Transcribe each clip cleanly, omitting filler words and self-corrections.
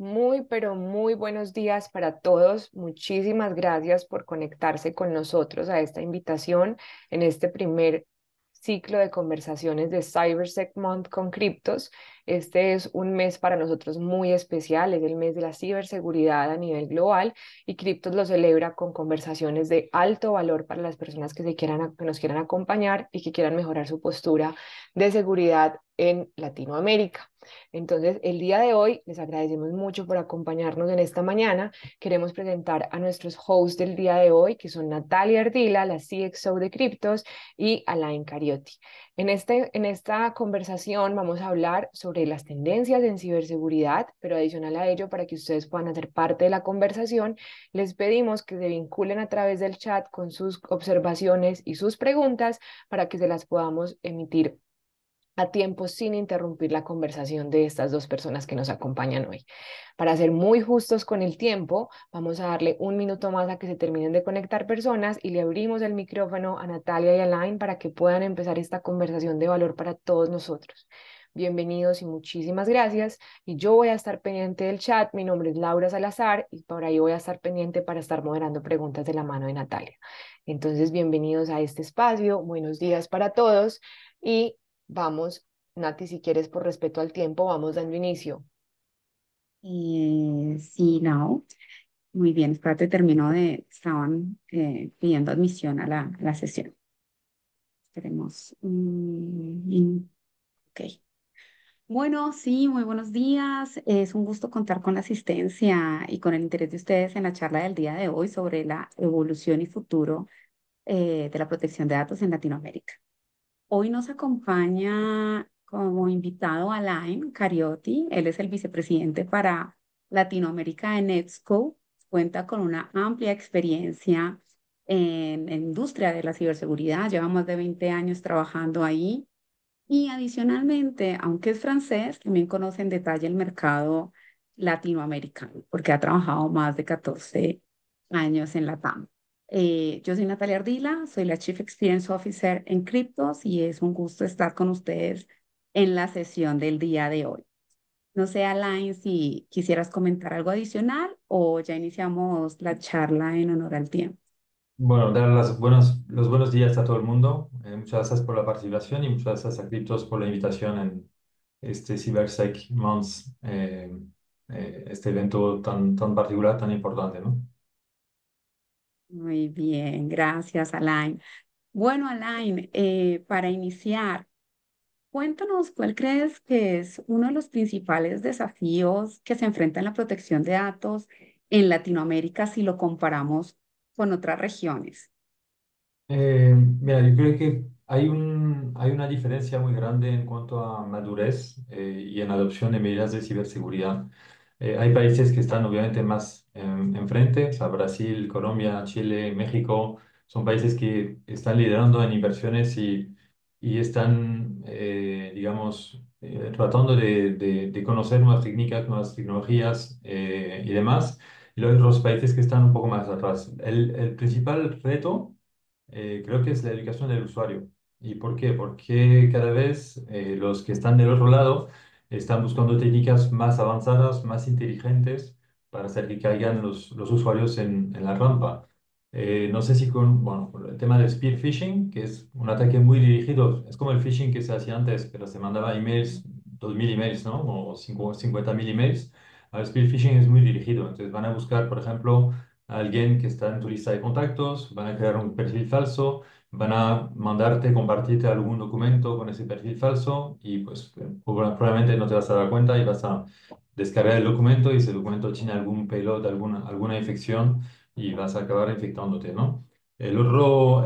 Muy, pero muy buenos días para todos. Muchísimas gracias por conectarse con nosotros a esta invitación en este primer ciclo de conversaciones de CyberSec Month con Criptos. Este es un mes para nosotros muy especial, es el mes de la ciberseguridad a nivel global y Criptos lo celebra con conversaciones de alto valor para las personas que que nos quieran acompañar y que quieran mejorar su postura de seguridad en Latinoamérica. Entonces, el día de hoy les agradecemos mucho por acompañarnos en esta mañana. Queremos presentar a nuestros hosts del día de hoy, que son Natalia Ardila, la CXO de Criptos, y Alain Cariotti. En esta conversación vamos a hablar sobre las tendencias en ciberseguridad, pero adicional a ello, para que ustedes puedan hacer parte de la conversación, les pedimos que se vinculen a través del chat con sus observaciones y sus preguntas para que se las podamos emitir a tiempo sin interrumpir la conversación de estas dos personas que nos acompañan hoy. Para ser muy justos con el tiempo, vamos a darle un minuto más a que se terminen de conectar personas y le abrimos el micrófono a Natalia y a Alain para que puedan empezar esta conversación de valor para todos nosotros. Bienvenidos y muchísimas gracias. Y yo voy a estar pendiente del chat. Mi nombre es Laura Salazar y por ahí voy a estar pendiente para estar moderando preguntas de la mano de Natalia. Entonces, bienvenidos a este espacio. Buenos días para todos y vamos, Nati, si quieres, por respeto al tiempo, vamos dando inicio. Sí, no, muy bien, espérate, estaban pidiendo admisión a la sesión. Esperemos. Ok. Bueno, sí, muy buenos días. Es un gusto contar con la asistencia y con el interés de ustedes en la charla del día de hoy sobre la evolución y futuro de la protección de datos en Latinoamérica. Hoy nos acompaña como invitado Alain Cariotti. Él es el vicepresidente para Latinoamérica de Netscope. Cuenta con una amplia experiencia en industria de la ciberseguridad. Lleva más de 20 años trabajando ahí. Y adicionalmente, aunque es francés, también conoce en detalle el mercado latinoamericano, porque ha trabajado más de 14 años en la TAM. Yo soy Natalia Ardila, soy la Chief Experience Officer en Cryptos y es un gusto estar con ustedes en la sesión del día de hoy. No sé, Alain, si quisieras comentar algo adicional o ya iniciamos la charla en honor al tiempo. Bueno, dar los buenos días a todo el mundo. Muchas gracias por la participación y muchas gracias a Cryptos por la invitación en este CyberSec Month, este evento tan particular, tan importante, ¿no? Muy bien, gracias, Alain. Bueno, Alain, para iniciar, cuéntanos cuál crees que es uno de los principales desafíos que se enfrenta en la protección de datos en Latinoamérica si lo comparamos con otras regiones. Mira, yo creo que hay una diferencia muy grande en cuanto a madurez y en adopción de medidas de ciberseguridad. Hay países que están obviamente más enfrente, o sea, Brasil, Colombia, Chile, México, son países que están liderando en inversiones y están, digamos, tratando de conocer nuevas técnicas, nuevas tecnologías y demás. Y luego hay otros países que están un poco más atrás. El principal reto creo que es la educación del usuario. ¿Y por qué? Porque cada vez los que están del otro lado están buscando técnicas más avanzadas, más inteligentes para hacer que caigan los usuarios en la rampa. No sé si con el tema del spear phishing, que es un ataque muy dirigido, es como el phishing que se hacía antes, pero se mandaba emails, 2000 emails, ¿no? O 50.000 emails. Ahora, el spear phishing es muy dirigido. Entonces van a buscar, por ejemplo, a alguien que está en tu lista de contactos, van a crear un perfil falso, van a mandarte, compartirte algún documento con ese perfil falso y pues probablemente no te vas a dar cuenta y vas a descargar el documento y ese documento tiene algún payload, alguna infección y vas a acabar infectándote, ¿no? El otro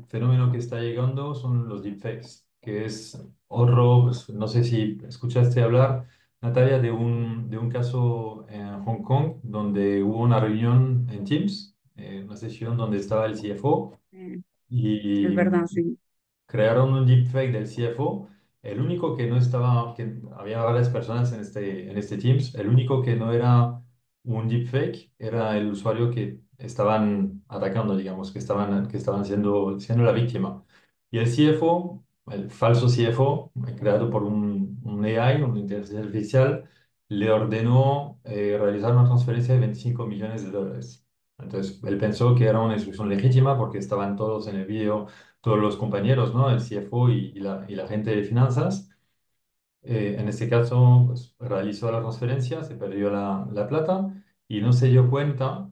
fenómeno que está llegando son los deepfakes, que es otro, pues, no sé si escuchaste hablar, Natalia, de un caso en Hong Kong donde hubo una reunión en Teams, una sesión donde estaba el CFO Eh, es y verdad, sí. crearon un deepfake del CFO. El único que no estaba, que había varias personas en este Teams, el único que no era un deepfake era el usuario que estaban atacando, digamos, que estaban siendo la víctima. Y el CFO, el falso CFO, creado por un AI, una inteligencia artificial, le ordenó realizar una transferencia de 25 millones de dólares. Entonces, él pensó que era una instrucción legítima porque estaban todos en el vídeo, todos los compañeros, ¿no? El CFO y la gente de finanzas. En este caso, pues, realizó la transferencia, se perdió la plata y no se dio cuenta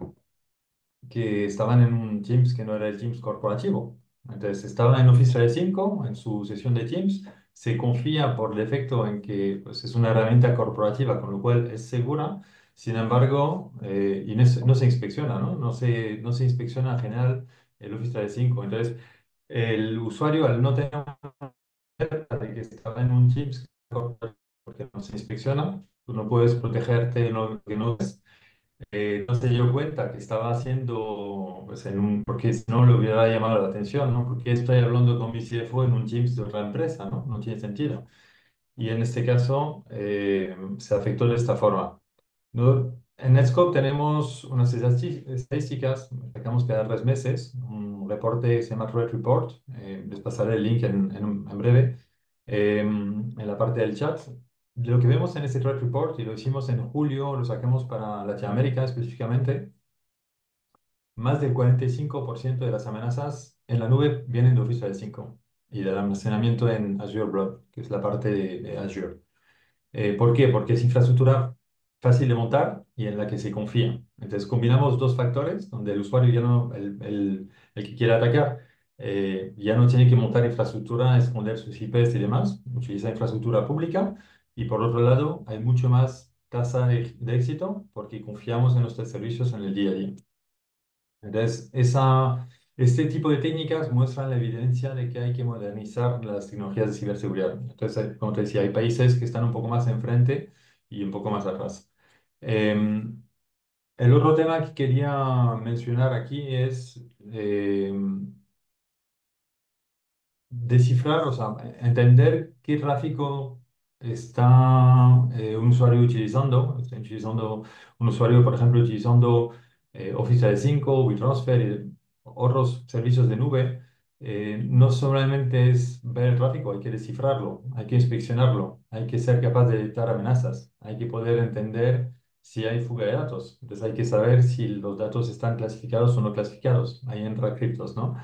que estaban en un Teams que no era el Teams corporativo. Entonces, estaban en Office 365, en su sesión de Teams, se confía por defecto en que pues, es una herramienta corporativa, con lo cual es segura. Sin embargo, y no se inspecciona, ¿no? No se inspecciona en general el Office 365. Entonces, el usuario, al no tener de que estaba en un Teams corporativo, porque no se inspecciona, tú no puedes protegerte de lo que no ves. No se dio cuenta que estaba haciendo, pues porque si no le hubiera llamado la atención, ¿no? Porque estoy hablando con mi CFO en un Teams de otra empresa, ¿no? No tiene sentido. Y en este caso se afectó de esta forma. En Netscope tenemos unas estadísticas, sacamos cada 3 meses, un reporte que se llama Threat Report, les pasaré el link en breve, en la parte del chat. Lo que vemos en este Threat Report, y lo hicimos en julio, lo sacamos para Latinoamérica específicamente, más del 45% de las amenazas en la nube vienen de Office 365 y del almacenamiento en Azure Blob, que es la parte de Azure. ¿Por qué? Porque es infraestructura fácil de montar y en la que se confía. Entonces combinamos dos factores donde el usuario ya no, el que quiere atacar, ya no tiene que montar infraestructura, esconder sus IPs y demás, utiliza infraestructura pública y por otro lado hay mucho más tasa de éxito porque confiamos en nuestros servicios en el día a día. Entonces, este tipo de técnicas muestran la evidencia de que hay que modernizar las tecnologías de ciberseguridad. Entonces, como te decía, hay países que están un poco más enfrente y un poco más atrás. Em, el otro tema que quería mencionar aquí es descifrar, o sea, entender qué tráfico está un usuario utilizando. Está utilizando un usuario, por ejemplo, utilizando Office 365, WeTransfer y otros servicios de nube. No solamente es ver el tráfico, hay que descifrarlo, hay que inspeccionarlo, hay que ser capaz de detectar amenazas, hay que poder entender si hay fuga de datos. Entonces hay que saber si los datos están clasificados o no clasificados. Ahí entra criptos, ¿no?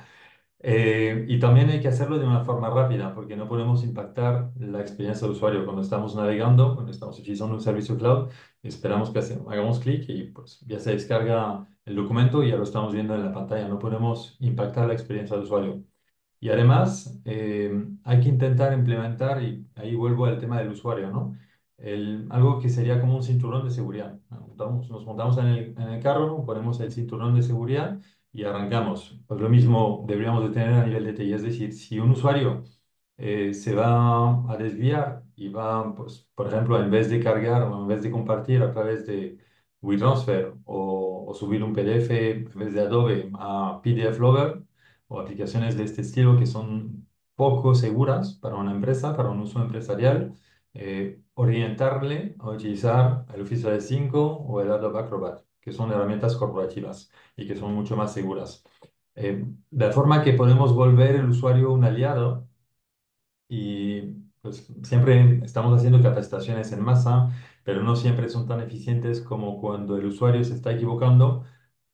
Y también hay que hacerlo de una forma rápida, porque no podemos impactar la experiencia del usuario cuando estamos navegando, cuando estamos utilizando un servicio cloud. Esperamos que hagamos clic y pues ya se descarga el documento y ya lo estamos viendo en la pantalla. No podemos impactar la experiencia del usuario. Y además, hay que intentar implementar, y ahí vuelvo al tema del usuario, ¿no? Algo que sería como un cinturón de seguridad. Nos montamos en el carro, ponemos el cinturón de seguridad y arrancamos. Pues lo mismo deberíamos de tener a nivel de TI, es decir, si un usuario se va a desviar y va, pues, por ejemplo, en vez de cargar o en vez de compartir a través de WeTransfer o subir un PDF en vez de Adobe a PDF Lover, o aplicaciones de este estilo que son poco seguras para una empresa, para un uso empresarial, orientarle a utilizar el Office 365 o el Adobe Acrobat, que son herramientas corporativas y que son mucho más seguras. De forma que podemos volver el usuario un aliado y pues siempre estamos haciendo capacitaciones en masa, pero no siempre son tan eficientes como cuando el usuario se está equivocando,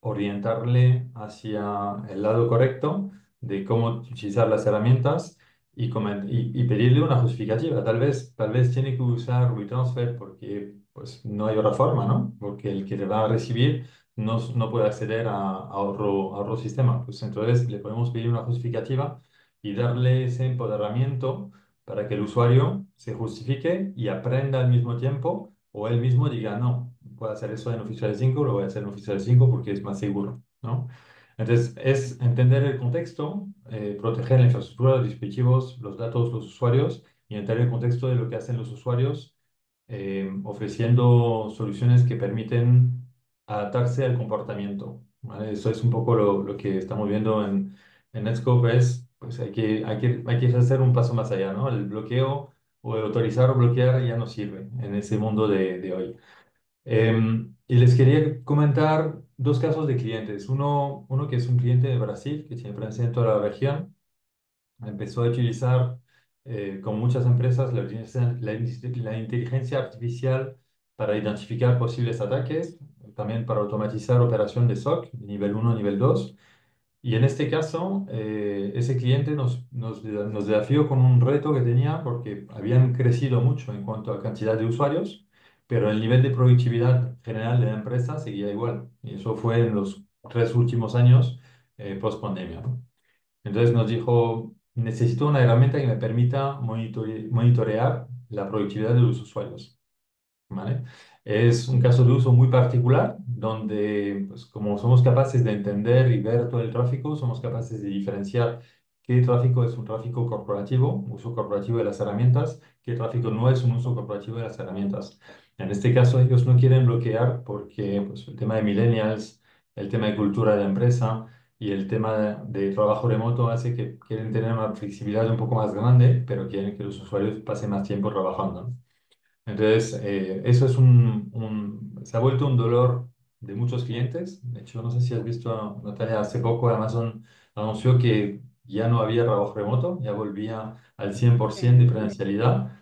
orientarle hacia el lado correcto de cómo utilizar las herramientas y pedirle una justificativa. Tal vez tiene que usar WeTransfer porque pues, no hay otra forma, ¿no? Porque el que le va a recibir no puede acceder a otro sistema. Pues entonces le podemos pedir una justificativa y darle ese empoderamiento para que el usuario se justifique y aprenda al mismo tiempo o él mismo diga, no, puedo hacer eso en Office 365, lo voy a hacer en Office 365 porque es más seguro, ¿no? Entonces, es entender el contexto, proteger la infraestructura, los dispositivos, los datos, los usuarios y entender el contexto de lo que hacen los usuarios, ofreciendo soluciones que permiten adaptarse al comportamiento, ¿vale? Eso es un poco lo que estamos viendo en Netscope, es, pues hay que hacer un paso más allá, ¿no? El bloqueo o el autorizar o bloquear ya no sirve en ese mundo de hoy. Y les quería comentar dos casos de clientes. Uno que es un cliente de Brasil, que tiene presencia en toda la región, empezó a utilizar con muchas empresas la inteligencia artificial para identificar posibles ataques, también para automatizar operación de SOC, nivel uno nivel 2. Y en este caso, ese cliente nos desafió con un reto que tenía porque habían crecido mucho en cuanto a cantidad de usuarios, pero el nivel de productividad general de la empresa seguía igual. Y eso fue en los 3 últimos años post pandemia, ¿no? Entonces nos dijo, necesito una herramienta que me permita monitorear la productividad de los usuarios. ¿Vale? Es un caso de uso muy particular donde, pues, como somos capaces de entender y ver todo el tráfico, somos capaces de diferenciar qué tráfico es un tráfico corporativo, uso corporativo de las herramientas, qué tráfico no es un uso corporativo de las herramientas. En este caso, ellos no quieren bloquear porque, pues, el tema de millennials, el tema de cultura de la empresa y el tema de trabajo remoto hace que quieren tener una flexibilidad un poco más grande, pero quieren que los usuarios pasen más tiempo trabajando, ¿no? Entonces, eso es se ha vuelto un dolor de muchos clientes. De hecho, no sé si has visto, Natalia, hace poco Amazon anunció que ya no había trabajo remoto, ya volvía al 100% de Sí. presencialidad.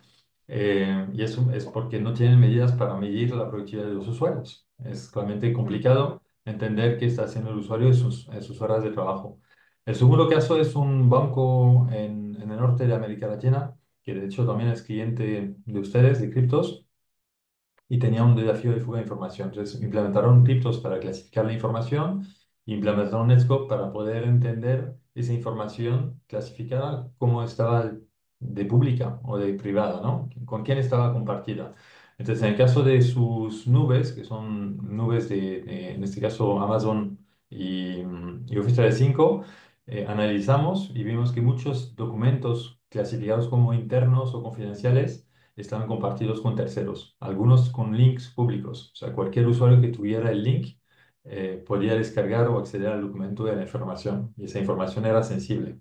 Y eso es porque no tienen medidas para medir la productividad de los usuarios. Es realmente complicado entender qué está haciendo el usuario en sus horas de trabajo. El segundo caso es un banco en el norte de América Latina que de hecho también es cliente de ustedes, de criptos, y tenía un desafío de fuga de información. Entonces implementaron criptos para clasificar la información, implementaron Netscope para poder entender esa información clasificada, cómo estaba de pública o de privada, ¿no? Con quién estaba compartida. Entonces, en el caso de sus nubes, que son nubes en este caso Amazon y Office 365, analizamos y vimos que muchos documentos clasificados como internos o confidenciales estaban compartidos con terceros, algunos con links públicos. O sea, cualquier usuario que tuviera el link podía descargar o acceder al documento de la información y esa información era sensible.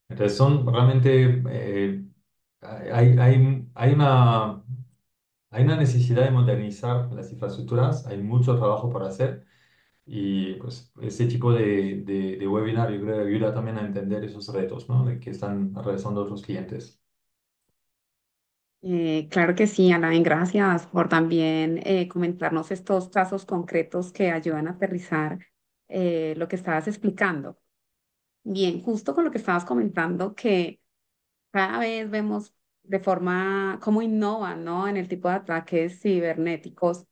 Entonces, son realmente, hay hay una necesidad de modernizar las infraestructuras, hay mucho trabajo por hacer y pues ese tipo de webinar yo creo que ayuda también a entender esos retos, ¿no? De que están atravesando otros clientes. Claro que sí, Alain, gracias por también comentarnos estos casos concretos que ayudan a aterrizar lo que estabas explicando. Bien, justo con lo que estabas comentando, que cada vez vemos de forma cómo innovan, ¿no? En el tipo de ataques cibernéticos.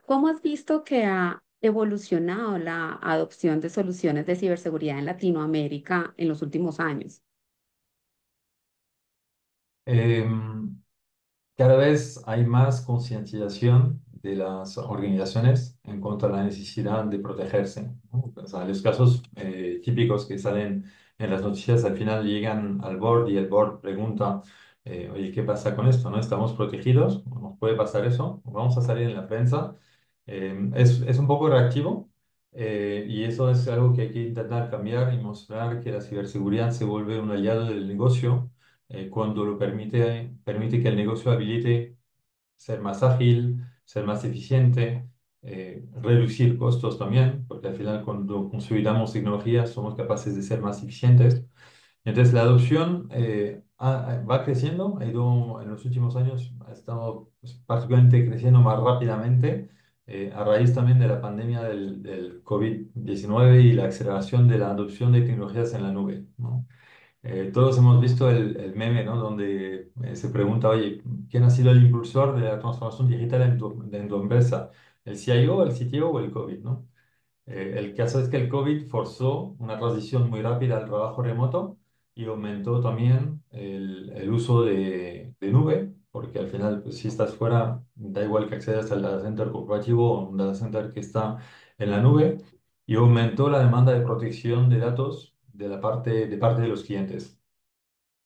¿Cómo has visto que ha evolucionado la adopción de soluciones de ciberseguridad en Latinoamérica en los últimos años? Em, Cada vez hay más concientización de las organizaciones en cuanto a la necesidad de protegerse, ¿no? O sea, los casos típicos que salen en las noticias al final llegan al board y el board pregunta, oye, ¿qué pasa con esto? ¿No estamos protegidos? ¿Nos puede pasar eso? ¿Vamos a salir en la prensa? Es un poco reactivo y eso es algo que hay que intentar cambiar y mostrar que la ciberseguridad se vuelve un aliado del negocio cuando permite que el negocio habilite ser más ágil, ser más eficiente, reducir costos también, porque al final cuando consolidamos tecnologías somos capaces de ser más eficientes. Entonces la adopción va creciendo, ha ido en los últimos años, ha estado pues, particularmente creciendo más rápidamente a raíz también de la pandemia del COVID-19 y la aceleración de la adopción de tecnologías en la nube, ¿no? Todos hemos visto el meme, ¿no? Donde se pregunta, oye, ¿quién ha sido el impulsor de la transformación digital en tu empresa? ¿El CIO, el CTO o el COVID, ¿no? El caso es que el COVID forzó una transición muy rápida al trabajo remoto y aumentó también el uso de nube, porque al final, pues, si estás fuera, da igual que accedas al data center corporativo o un data center que está en la nube, y aumentó la demanda de protección de datos de parte de los clientes.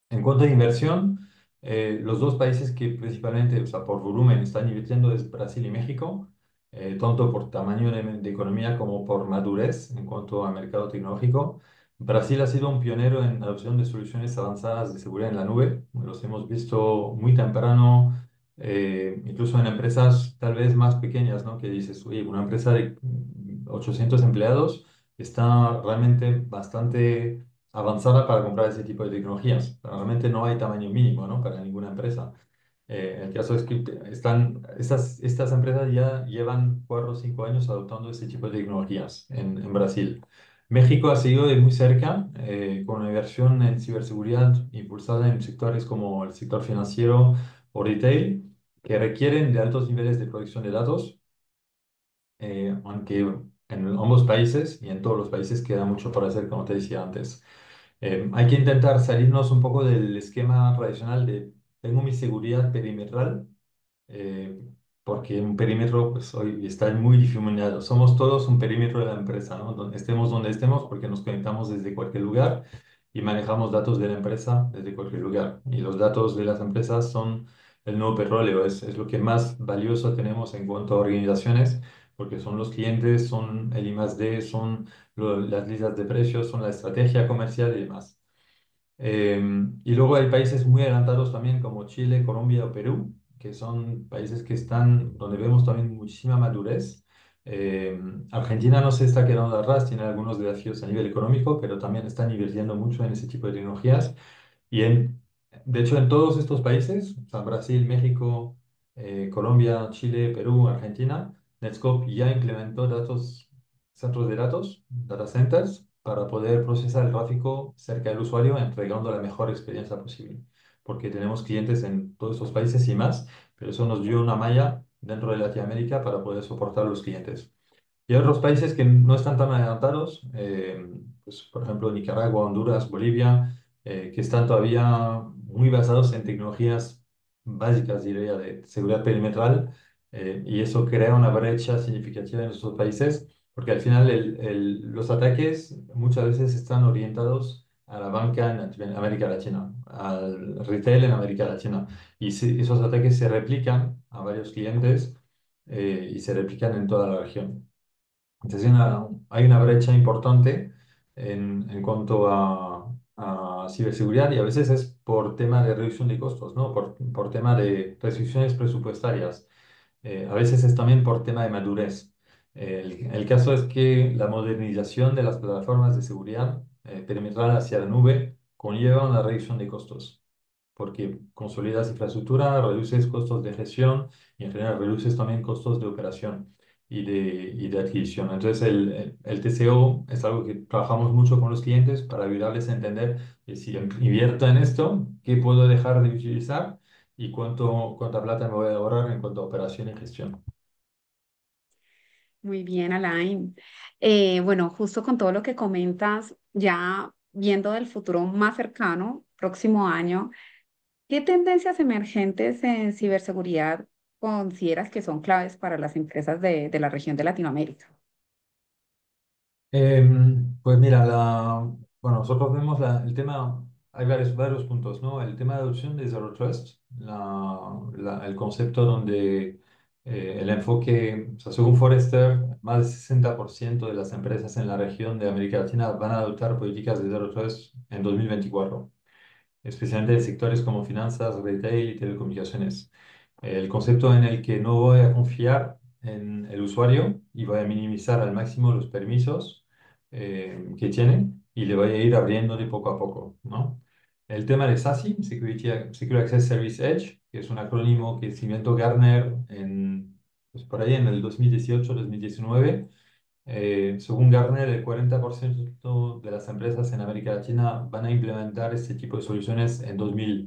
En cuanto a inversión, los dos países que principalmente, o sea, por volumen están invirtiendo es Brasil y México, tanto por tamaño de economía como por madurez en cuanto a mercado tecnológico. Brasil ha sido un pionero en la adopción de soluciones avanzadas de seguridad en la nube. Los hemos visto muy temprano, incluso en empresas tal vez más pequeñas, ¿no? Que dices, oye, una empresa de 800 empleados está realmente bastante avanzada para comprar ese tipo de tecnologías. Realmente no hay tamaño mínimo, ¿no? Para ninguna empresa. El caso es que estas empresas ya llevan 4 o 5 años adoptando este tipo de tecnologías en Brasil. México ha seguido de muy cerca con una inversión en ciberseguridad impulsada en sectores como el sector financiero o retail, que requieren de altos niveles de protección de datos, aunque en ambos países y en todos los países queda mucho por hacer, como te decía antes. Hay que intentar salirnos un poco del esquema tradicional de tengo mi seguridad perimetral, eh, porque un perímetro pues, hoy está muy difuminado. Somos todos un perímetro de la empresa, ¿no? Estemos donde estemos, porque nos conectamos desde cualquier lugar y manejamos datos de la empresa desde cualquier lugar. Y los datos de las empresas son el nuevo petróleo, es lo que más valioso tenemos en cuanto a organizaciones, porque son los clientes, son el I+D, son las listas de precios, son la estrategia comercial y demás. Y luego hay países muy adelantados también como Chile, Colombia o Perú, que son países que están, donde vemos también muchísima madurez. Argentina no se está quedando atrás, tiene algunos desafíos a nivel económico, pero también están invirtiendo mucho en ese tipo de tecnologías. Y de hecho, en todos estos países, o sea, Brasil, México, Colombia, Chile, Perú, Argentina, Netscope ya implementó centros de datos, data centers, para poder procesar el tráfico cerca del usuario, entregando la mejor experiencia posible. Porque tenemos clientes en todos estos países y más, pero eso nos dio una malla dentro de Latinoamérica para poder soportar a los clientes. Y hay otros países que no están tan adelantados, pues, por ejemplo, Nicaragua, Honduras, Bolivia, que están todavía muy basados en tecnologías básicas, diría, de seguridad perimetral, y eso crea una brecha significativa en nuestros países, porque al final los ataques muchas veces están orientados a la banca en América Latina, al retail en América Latina, y esos ataques se replican a varios clientes y se replican en toda la región. Entonces hay una brecha importante en cuanto a ciberseguridad y a veces es por tema de reducción de costos, ¿no? Por tema de restricciones presupuestarias. A veces es también por tema de madurez. El caso es que la modernización de las plataformas de seguridad perimetral hacia la nube conlleva una reducción de costos porque consolidas infraestructura, reduces costos de gestión y en general reduces también costos de operación y de adquisición. Entonces el TCO es algo que trabajamos mucho con los clientes para ayudarles a entender que si invierto en esto, ¿qué puedo dejar de utilizar y cuánta plata me voy a ahorrar en cuanto a operación y gestión? Muy bien, Alain. Bueno, justo con todo lo que comentas, ya viendo del futuro más cercano, próximo año, ¿qué tendencias emergentes en ciberseguridad consideras que son claves para las empresas de la región de Latinoamérica? Pues mira, bueno, nosotros vemos el tema, hay varios puntos, ¿no? El tema de adopción de Zero Trust, el concepto donde el enfoque, o sea, según Forrester, más del 60% de las empresas en la región de América Latina van a adoptar políticas de Zero Trust en 2024, especialmente en sectores como finanzas, retail y telecomunicaciones. El concepto en el que no voy a confiar en el usuario y voy a minimizar al máximo los permisos que tiene y le voy a ir abriendo de poco a poco, ¿no? El tema de SASE, Secure Access Service Edge, que es un acrónimo que se inventó Gartner pues por ahí en el 2018-2019. Según Gartner, el 40% de las empresas en América Latina van a implementar este tipo de soluciones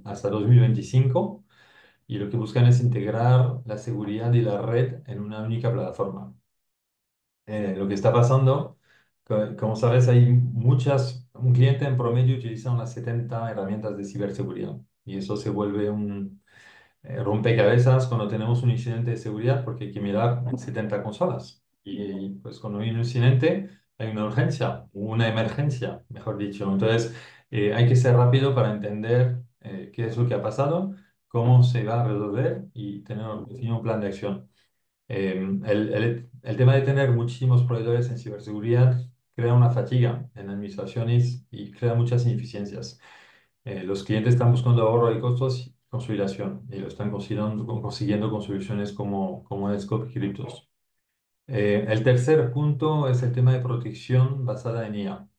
hasta 2025 y lo que buscan es integrar la seguridad y la red en una única plataforma. Lo que está pasando, como sabes, un cliente en promedio utiliza unas 70 herramientas de ciberseguridad y eso se vuelve un rompecabezas cuando tenemos un incidente de seguridad porque hay que mirar 70 consolas. Y pues cuando hay un incidente hay una urgencia, una emergencia, mejor dicho. Entonces hay que ser rápido para entender qué es lo que ha pasado, cómo se va a resolver y definir un plan de acción. El tema de tener muchísimos proveedores en ciberseguridad crea una fatiga en administraciones y crea muchas ineficiencias. Los clientes están buscando ahorro de costos y consolidación y lo están consiguiendo con soluciones como Netscope y Cryptos. El tercer punto es el tema de protección basada en IA.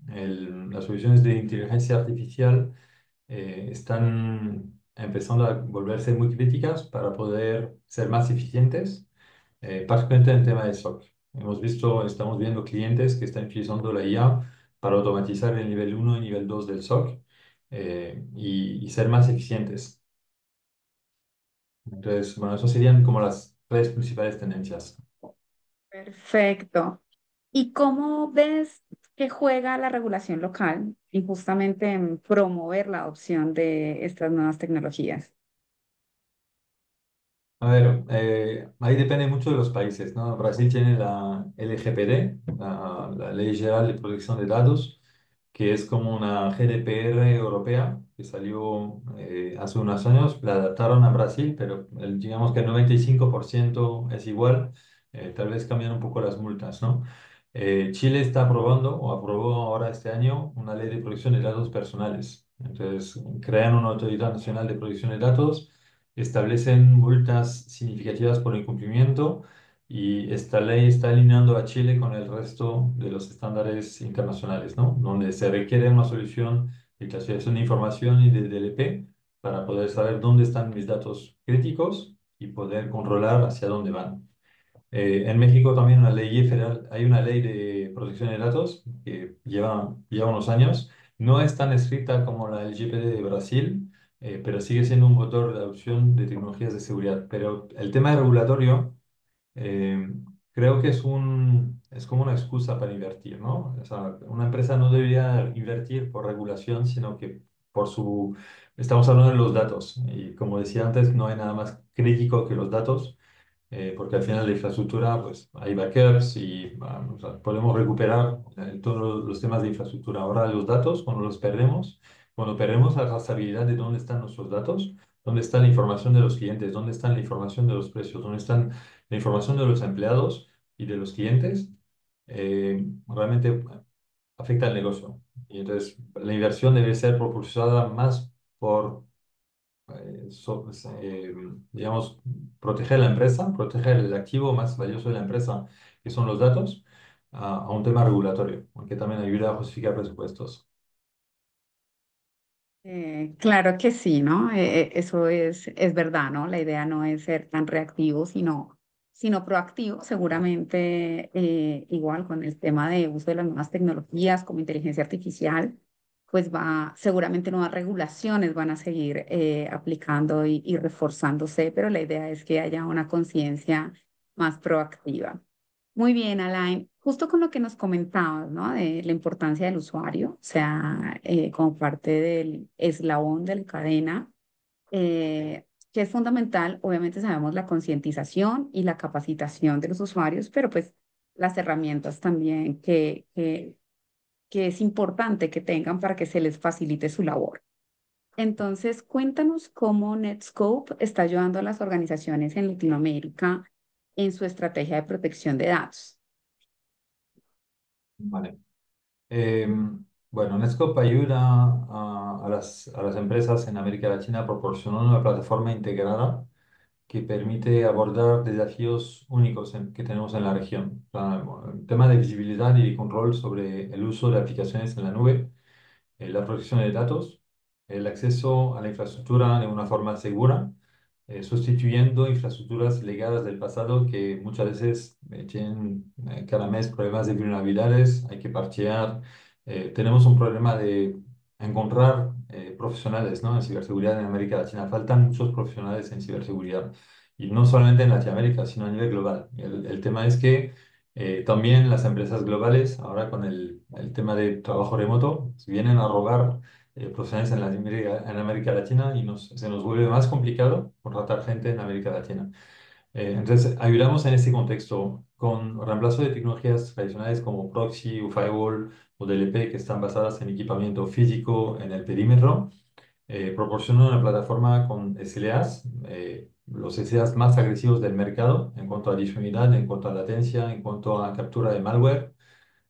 Las soluciones de inteligencia artificial están empezando a volverse muy críticas para poder ser más eficientes, particularmente en el tema de SOC. Estamos viendo clientes que están utilizando la IA para automatizar el nivel uno y nivel 2 del SOC y ser más eficientes. Entonces, bueno, eso serían como las tres principales tendencias. Perfecto. ¿Y cómo ves que juega la regulación local y justamente en promover la adopción de estas nuevas tecnologías? A ver, ahí depende mucho de los países, ¿no? Brasil tiene la LGPD, la Ley General de Protección de Datos, que es como una GDPR europea que salió hace unos años, la adaptaron a Brasil, pero digamos que el 95% es igual, tal vez cambian un poco las multas, ¿no? Chile está aprobando o aprobó ahora este año una ley de protección de datos personales. Entonces, crean una autoridad nacional de protección de datos, establecen multas significativas por incumplimiento y esta ley está alineando a Chile con el resto de los estándares internacionales, ¿no? Donde se requiere una solución de clasificación de información y de DLP para poder saber dónde están mis datos críticos y poder controlar hacia dónde van. En México también una ley federal, hay una ley de protección de datos que lleva unos años. No es tan estricta como la LGPD de Brasil, pero sigue siendo un motor de adopción de tecnologías de seguridad. Pero el tema regulatorio eh, creo que es como una excusa para invertir, ¿no? O sea, una empresa no debería invertir por regulación, sino que por su... Estamos hablando de los datos y como decía antes, no hay nada más crítico que los datos porque al final la infraestructura, pues hay backups y o sea, podemos recuperar todos los temas de infraestructura. Ahora los datos, cuando perdemos la trazabilidad de dónde están nuestros datos, dónde está la información de los clientes, dónde está la información de los precios, dónde está la información de los empleados y de los clientes, realmente afecta al negocio. Y entonces la inversión debe ser propulsada más por eh, digamos, proteger la empresa, proteger el activo más valioso de la empresa, que son los datos, a un tema regulatorio, aunque también ayuda a justificar presupuestos. Claro que sí, ¿no? Eso es verdad, ¿no? La idea no es ser tan reactivo, sino proactivo. Seguramente, igual con el tema de uso de las nuevas tecnologías como inteligencia artificial, pues seguramente nuevas regulaciones van a seguir aplicando y reforzándose, pero la idea es que haya una conciencia más proactiva. Muy bien, Alain. Justo con lo que nos comentabas, ¿no? De la importancia del usuario, o sea, como parte del eslabón de la cadena, que es fundamental, obviamente sabemos la concientización y la capacitación de los usuarios, pero pues las herramientas también que es importante que tengan para que se les facilite su labor. Entonces, cuéntanos cómo Netscope está ayudando a las organizaciones en Latinoamérica en su estrategia de protección de datos. Vale. Eh, bueno, Netscope ayuda a las empresas en América Latina proporcionando una plataforma integrada que permite abordar desafíos únicos que tenemos en la región. O sea, bueno, el tema de visibilidad y control sobre el uso de aplicaciones en la nube, la protección de datos, el acceso a la infraestructura de una forma segura, sustituyendo infraestructuras legadas del pasado que muchas veces tienen cada mes problemas de vulnerabilidades, hay que parchear. Tenemos un problema de encontrar profesionales, ¿no? En ciberseguridad en América Latina. Faltan muchos profesionales en ciberseguridad. Y no solamente en Latinoamérica, sino a nivel global. Y el tema es que también las empresas globales, ahora con el tema de trabajo remoto, vienen a robar profesionales en América Latina y se nos vuelve más complicado contratar gente en América Latina. Entonces, ayudamos en este contexto con reemplazo de tecnologías tradicionales como proxy o firewall o DLP que están basadas en equipamiento físico en el perímetro. Proporciona una plataforma con SLAs, los SLAs más agresivos del mercado en cuanto a disponibilidad, en cuanto a latencia, en cuanto a captura de malware,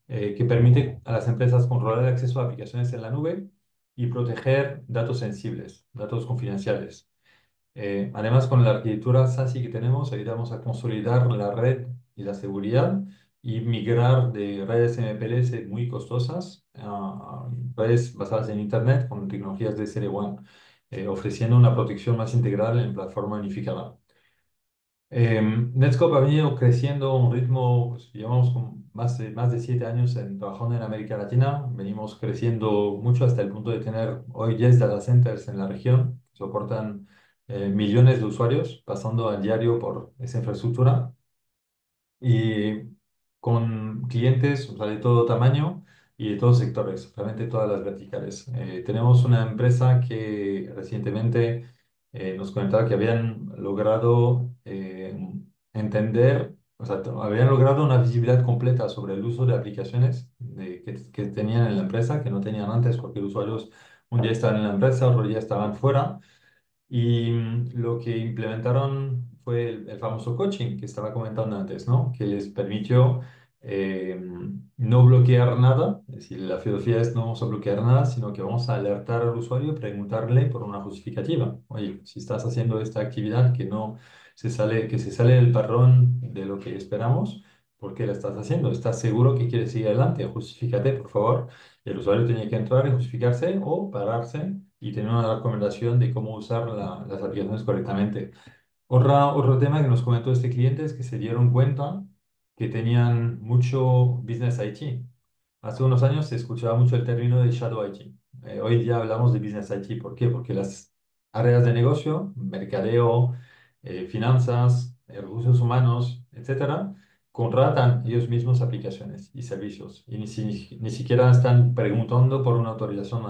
que permite a las empresas controlar el acceso a aplicaciones en la nube y proteger datos sensibles, datos confidenciales. Además, con la arquitectura SASI que tenemos, ayudamos a consolidar la red y la seguridad y migrar de redes MPLS muy costosas a redes basadas en Internet con tecnologías de Serie 1. ofreciendo una protección más integral en plataforma unificada. Netscope ha venido creciendo a un ritmo, pues, llevamos con más de 7 años trabajando en América Latina, venimos creciendo mucho hasta el punto de tener hoy 10 data centers en la región, que soportan millones de usuarios pasando a diario por esa infraestructura y con clientes, o sea, de todo tamaño y de todos sectores, realmente todas las verticales. Tenemos una empresa que recientemente nos comentaba que habían logrado entender, o sea, habían logrado una visibilidad completa sobre el uso de aplicaciones que tenían en la empresa, que no tenían antes, porque los usuarios un día estaban en la empresa, otro día estaban fuera. Y lo que implementaron fue el famoso coaching que estaba comentando antes, ¿no? Que les permitió eh, no bloquear nada. Es decir, la filosofía es no vamos a bloquear nada, sino que vamos a alertar al usuario y preguntarle por una justificativa. Oye, si estás haciendo esta actividad que no que se sale del patrón de lo que esperamos, ¿por qué la estás haciendo? ¿Estás seguro que quieres seguir adelante? Justifícate, por favor. Y el usuario tenía que entrar y justificarse o pararse y tener una recomendación de cómo usar las aplicaciones correctamente. Otro tema que nos comentó este cliente es que se dieron cuenta que tenían mucho business IT. Hace unos años se escuchaba mucho el término de shadow IT. Hoy ya hablamos de business IT. ¿Por qué? Porque las áreas de negocio, mercadeo, finanzas, recursos humanos, etcétera, contratan ellos mismos aplicaciones y servicios y ni siquiera están preguntando por una autorización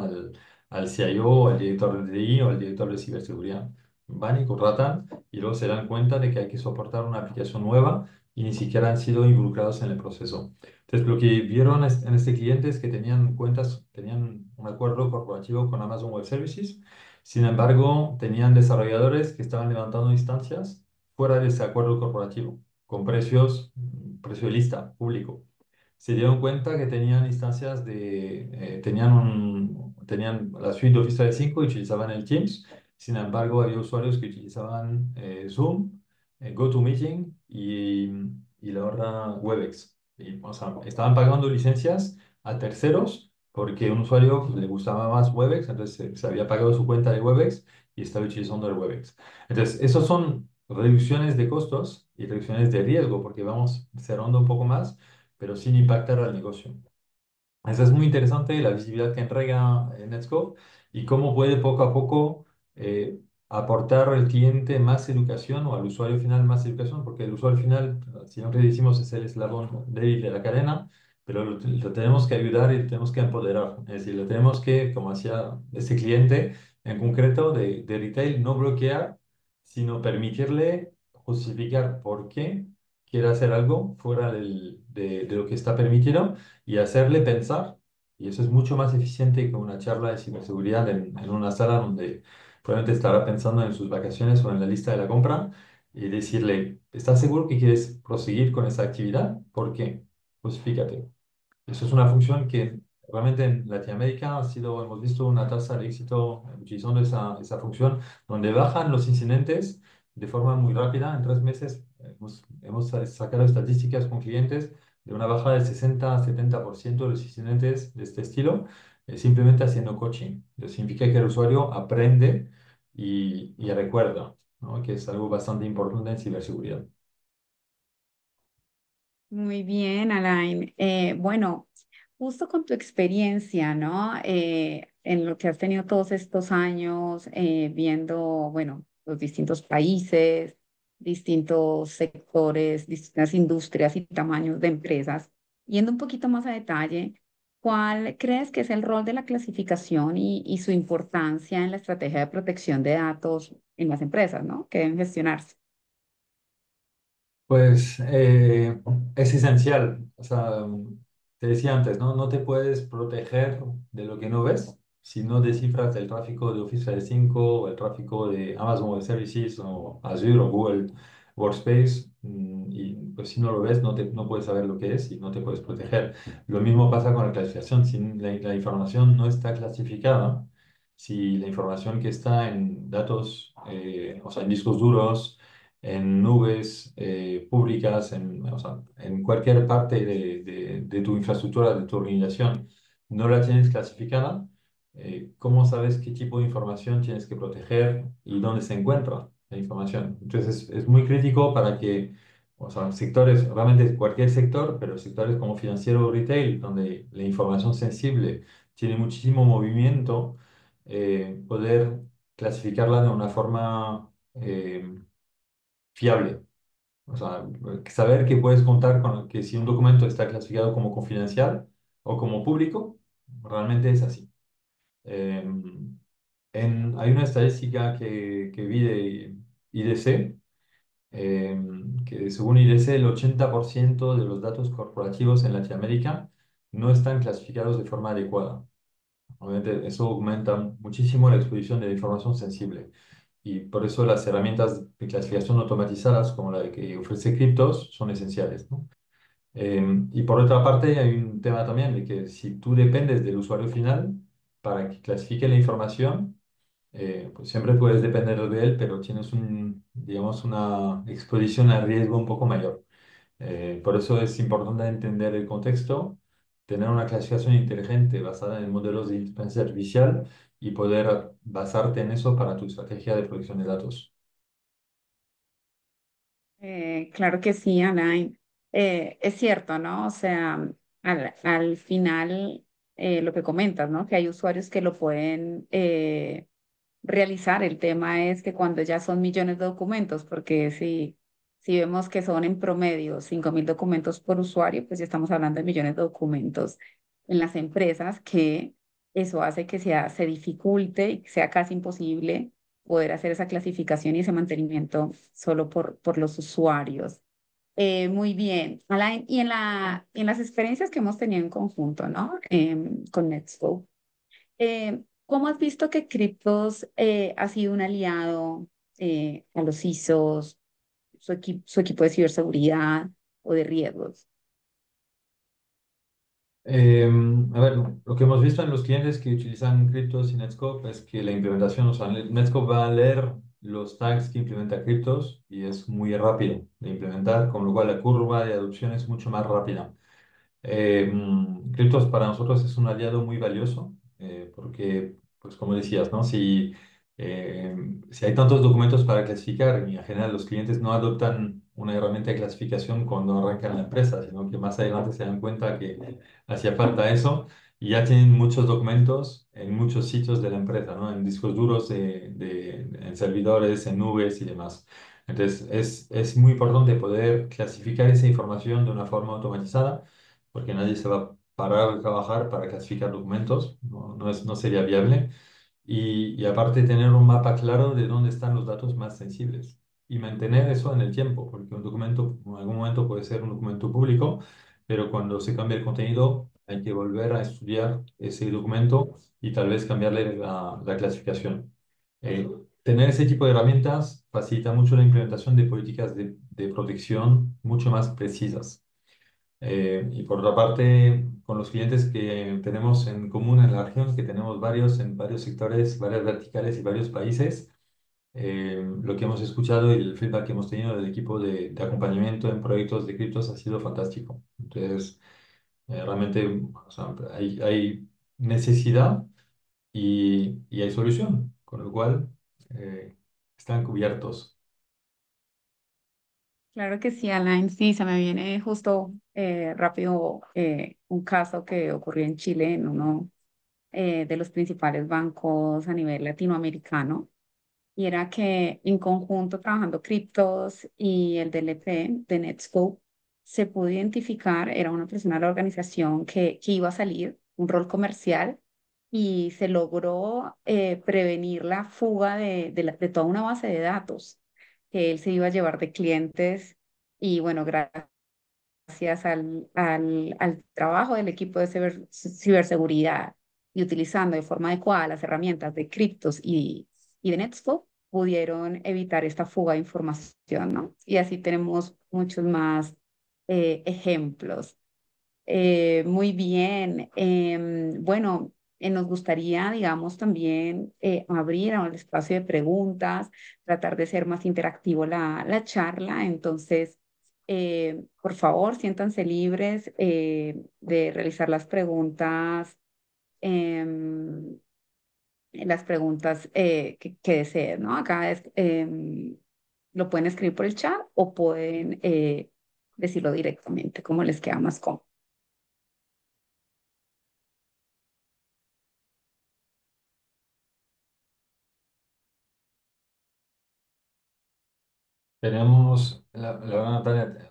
al CIO o al director de TI o al director de ciberseguridad. Van y contratan y luego se dan cuenta de que hay que soportar una aplicación nueva y ni siquiera han sido involucrados en el proceso. Entonces, lo que vieron en este cliente es que tenían cuentas, tenían un acuerdo corporativo con Amazon Web Services. Sin embargo, tenían desarrolladores que estaban levantando instancias fuera de ese acuerdo corporativo, con precios, precio de lista, público. Se dieron cuenta que tenían instancias tenían la suite de Office 365 y utilizaban el Teams. Sin embargo, había usuarios que utilizaban Zoom, GoToMeeting y la otra Webex. Y, o sea, estaban pagando licencias a terceros porque un usuario le gustaba más Webex, entonces se había pagado su cuenta de Webex y estaba utilizando el Webex. Entonces, esos son reducciones de costos y reducciones de riesgo porque vamos cerrando un poco más, pero sin impactar al negocio. Eso es muy interesante, la visibilidad que entrega Netscope y cómo puede poco a poco eh, aportar al cliente más educación o al usuario final más educación, porque el usuario final, siempre decimos, es el eslabón débil de la cadena, pero lo tenemos que ayudar y lo tenemos que empoderar. Es decir, lo tenemos que, como hacía este cliente en concreto de retail, no bloquear, sino permitirle justificar por qué quiere hacer algo fuera de lo que está permitido y hacerle pensar, y eso es mucho más eficiente que una charla de ciberseguridad en una sala donde probablemente estará pensando en sus vacaciones o en la lista de la compra y decirle, ¿estás seguro que quieres proseguir con esa actividad? ¿Por qué? Pues fíjate. Eso es una función que realmente en Latinoamérica hemos visto una tasa de éxito utilizando esa función, donde bajan los incidentes de forma muy rápida. En 3 meses hemos sacado estadísticas con clientes de una baja del 60 a 70% de los incidentes de este estilo, simplemente haciendo coaching. Eso significa que el usuario aprende y recuerda, ¿no? Que es algo bastante importante en ciberseguridad. Muy bien, Alain. Bueno, justo con tu experiencia, ¿no? En lo que has tenido todos estos años, viendo, bueno, los distintos países, distintos sectores, distintas industrias y tamaños de empresas, yendo un poquito más a detalle, ¿cuál crees que es el rol de la clasificación y su importancia en la estrategia de protección de datos en las empresas, ¿no? Que deben gestionarse? Pues es esencial. O sea, te decía antes, ¿no? No te puedes proteger de lo que no ves si no descifras el tráfico de Office 365 o el tráfico de Amazon Web Services o Azure o Google Workspace. Y pues si no lo ves, no puedes saber lo que es y no te puedes proteger. Lo mismo pasa con la clasificación. Si la información no está clasificada, si la información que está en datos, o sea, en discos duros, en nubes públicas, o sea, en cualquier parte de tu infraestructura, de tu organización, no la tienes clasificada, ¿Cómo sabes qué tipo de información tienes que proteger y dónde se encuentra la información? Entonces es muy crítico para que, o sea, sectores, realmente cualquier sector, pero sectores como financiero o retail, donde la información sensible tiene muchísimo movimiento, poder clasificarla de una forma fiable. O sea, saber que puedes contar con que si un documento está clasificado como confidencial o como público, realmente es así. Eh, hay una estadística que vi de IDC, que según IDC el 80% de los datos corporativos en Latinoamérica no están clasificados de forma adecuada. Obviamente eso aumenta muchísimo la exposición de la información sensible y por eso las herramientas de clasificación automatizadas como la que ofrece Cryptos son esenciales, ¿no? Y por otra parte, hay un tema también de que si tú dependes del usuario final para que clasifique la información, pues siempre puedes depender de él, pero tienes digamos, una exposición a riesgo un poco mayor. Por eso es importante entender el contexto, tener una clasificación inteligente basada en modelos de inteligencia artificial y poder basarte en eso para tu estrategia de protección de datos. Claro que sí, Alain. Es cierto, ¿no? O sea, al final, lo que comentas, ¿no? Que hay usuarios que lo pueden realizar. El tema es que cuando ya son millones de documentos, porque si vemos que son en promedio 5.000 documentos por usuario, pues ya estamos hablando de millones de documentos en las empresas, que eso hace que se dificulte y que sea casi imposible poder hacer esa clasificación y ese mantenimiento solo por los usuarios. Muy bien, Alain, y en las experiencias que hemos tenido en conjunto, ¿no? Con Netscope, ¿cómo has visto que Cryptos ha sido un aliado a los CISOs, su equipo de ciberseguridad o de riesgos? A ver, lo que hemos visto en los clientes que utilizan Cryptos y Netscope es que la implementación, o sea, Netscope va a leer los tags que implementa Cryptos y es muy rápido de implementar, con lo cual la curva de adopción es mucho más rápida. Cryptos para nosotros es un aliado muy valioso porque, pues como decías, ¿no? Eh, si hay tantos documentos para clasificar y en general los clientes no adoptan una herramienta de clasificación cuando arrancan la empresa, sino que más adelante se dan cuenta que hacía falta eso y ya tienen muchos documentos en muchos sitios de la empresa, ¿no? En discos duros, en servidores, en nubes y demás. Entonces es muy importante poder clasificar esa información de una forma automatizada porque nadie se va a parar a trabajar para clasificar documentos, no sería viable. Y aparte tener un mapa claro de dónde están los datos más sensibles y mantener eso en el tiempo, porque un documento en algún momento puede ser un documento público, pero cuando se cambia el contenido hay que volver a estudiar ese documento y tal vez cambiarle la clasificación. Eh, Tener ese tipo de herramientas facilita mucho la implementación de políticas de protección mucho más precisas. Y por otra parte, con los clientes que tenemos en común en la región, que tenemos varios en varios sectores, varias verticales y varios países, lo que hemos escuchado y el feedback que hemos tenido del equipo de acompañamiento en proyectos de criptos ha sido fantástico. Entonces, realmente, o sea, hay necesidad y hay solución, con lo cual están cubiertos. Claro que sí, Alain. Sí, se me viene justo rápido un caso que ocurrió en Chile en uno de los principales bancos a nivel latinoamericano. Y era que en conjunto, trabajando criptos y el DLP de Netscope, se pudo identificar, era una persona de la organización que iba a salir, un rol comercial, y se logró prevenir la fuga de toda una base de datos que él se iba a llevar de clientes. Y bueno, gracias al trabajo del equipo de ciberseguridad y utilizando de forma adecuada las herramientas de criptos y de Netscope, pudieron evitar esta fuga de información, ¿no? Y así tenemos muchos más ejemplos. Muy bien. Bueno, nos gustaría, digamos, también abrir a un espacio de preguntas, tratar de ser más interactivo la charla. Entonces, por favor, siéntanse libres de realizar las preguntas. em, las preguntas que deseen, ¿no? Acá lo pueden escribir por el chat o pueden decirlo directamente, como les queda más cómodo. Tenemos, la verdad, Natalia,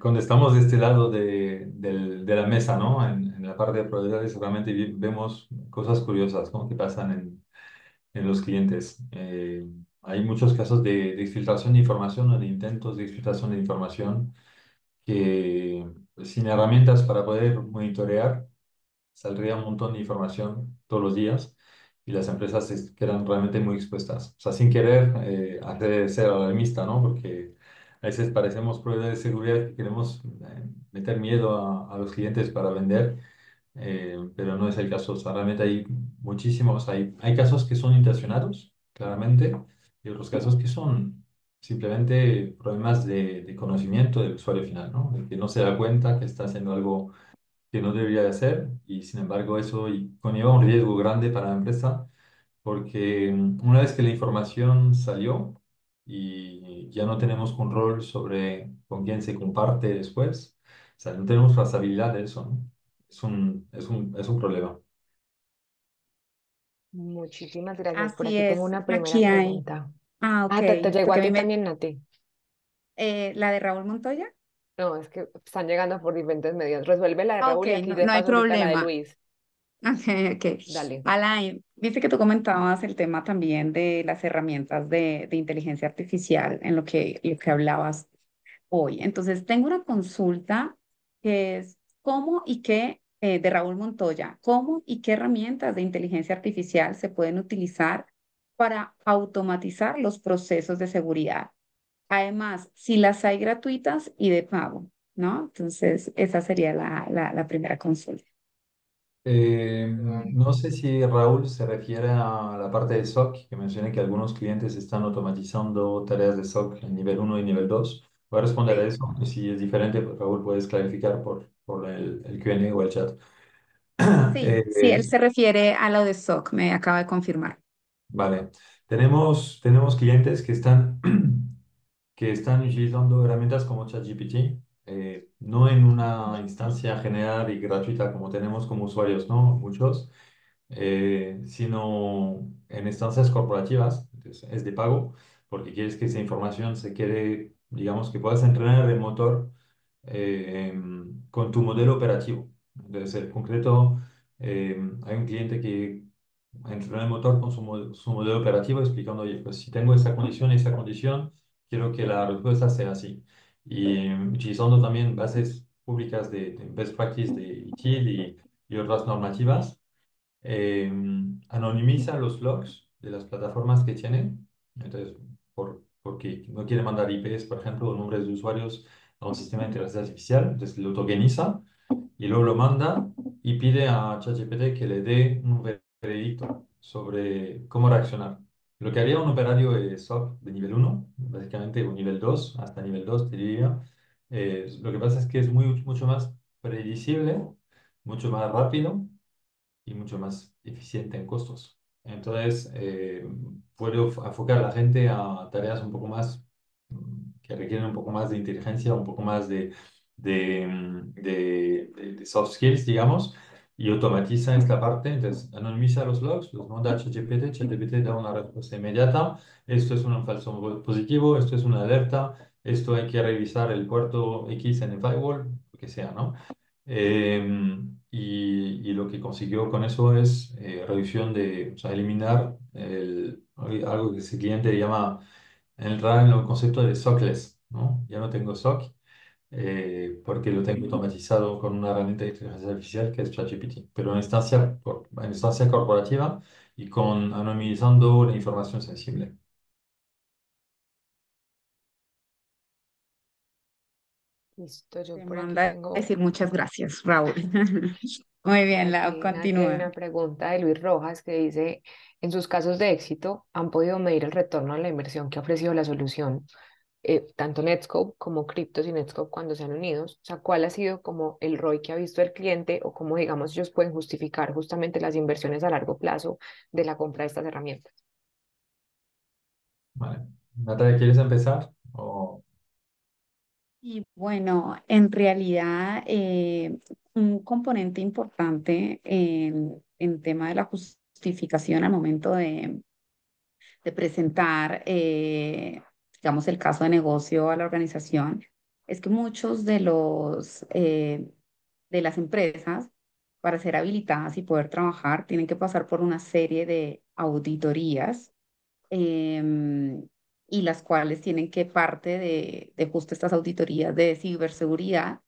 cuando estamos de este lado de la mesa, ¿no? En la parte de proveedores, realmente vemos cosas curiosas, ¿no? Que pasan en los clientes. Hay muchos casos de exfiltración de información o de intentos de exfiltración de información que sin herramientas para poder monitorear, saldría un montón de información todos los días y las empresas quedan realmente muy expuestas. O sea, sin querer hacer ser alarmista, ¿no? Porque a veces parecemos proveedores de seguridad que queremos meter miedo a los clientes para vender, pero no es el caso. O sea, realmente hay muchísimos, hay casos que son intencionados, claramente, y otros casos que son simplemente problemas de conocimiento del usuario final, ¿no? El que no se da cuenta que está haciendo algo que no debería de hacer y sin embargo eso conlleva un riesgo grande para la empresa porque una vez que la información salió y ya no tenemos control sobre con quién se comparte después, o sea, no tenemos trazabilidad de eso, ¿no? Es un problema. Muchísimas gracias. Por Así aquí tengo es, una primera aquí hay. pregunta. Ah, ok, Ah, te llegó porque a a mí ti me... también, Nati. la de Raúl Montoya. No, es que están llegando por diferentes medios. Resuelve la de Ah, ok, Raúl y aquí no, le no hay paso ahorita la de problema. Luis. Ok, ok. Dale. Alain, viste que tú comentabas el tema también de las herramientas de inteligencia artificial en lo que hablabas hoy. Entonces, tengo una consulta que es cómo y qué, de Raúl Montoya, cómo y qué herramientas de inteligencia artificial se pueden utilizar para automatizar los procesos de seguridad. Además, si las hay gratuitas y de pago, ¿no? Entonces, esa sería la primera consulta. No sé si Raúl se refiere a la parte de SOC, que mencioné que algunos clientes están automatizando tareas de SOC en nivel uno y nivel 2. Voy a responder a Sí. eso y si es diferente, pues, Raúl, puedes clarificar por el Q&A o el chat. Sí, sí, Eh, él se refiere a lo de SOC, me acaba de confirmar. vale, tenemos clientes que están utilizando herramientas como ChatGPT, no en una instancia general y gratuita como tenemos como usuarios, ¿no? Muchos, sino en instancias corporativas, entonces es de pago, porque quieres que esa información se quede, digamos, que puedas entrenar el motor con tu modelo operativo. Entonces, en concreto, hay un cliente que entrenó el motor con su modelo operativo explicando, oye, pues si tengo esta condición, quiero que la respuesta sea así. Y utilizando también bases públicas de best practice de ITIL y otras normativas, eh, anonimiza los logs de las plataformas que tienen. Entonces, porque no quiere mandar IPs, por ejemplo, o nombres de usuarios a un sistema de inteligencia artificial, entonces lo tokeniza y luego lo manda y pide a ChatGPT que le dé un veredicto sobre cómo reaccionar. Lo que haría un operario de SOC de nivel uno básicamente, o nivel 2 hasta nivel 2 te diría, lo que pasa es que es mucho más predecible, mucho más rápido y mucho más eficiente en costos. Entonces, puede enfocar a la gente a tareas un poco más que requieren un poco más de inteligencia, un poco más de soft skills, digamos, y automatiza esta parte. Entonces, anonimiza los logs, los manda a ChatGPT, ChatGPT da una respuesta inmediata. Esto es un falso positivo, esto es una alerta, esto hay que revisar el puerto X en el firewall, lo que sea, ¿no? Y lo que consiguió con eso es reducción o sea, eliminar algo que ese cliente llama, entrar en el concepto de SOCless, ¿no? Ya no tengo SOC porque lo tengo automatizado con una herramienta de inteligencia artificial que es ChatGPT, pero en instancia corporativa y con anonimizando la información sensible. Listo, yo Te por aquí manda a tengo, decir muchas gracias, Raúl. Muy por bien, Lau, aquí, Nati, hay continúa. una pregunta de Luis Rojas que dice, en sus casos de éxito, ¿han podido medir el retorno a la inversión que ha ofrecido la solución? tanto Netscope como Cryptos y Netscope cuando se han unido? O sea, ¿cuál ha sido como el ROI que ha visto el cliente o cómo, digamos, ellos pueden justificar justamente las inversiones a largo plazo de la compra de estas herramientas? Vale. Natalia, ¿quieres empezar? O... Y bueno, en realidad un componente importante en tema de la justificación al momento de presentar, digamos, el caso de negocio a la organización, es que muchos de las empresas, para ser habilitadas y poder trabajar, tienen que pasar por una serie de auditorías em, y las cuales tienen que parte de justo estas auditorías de ciberseguridad,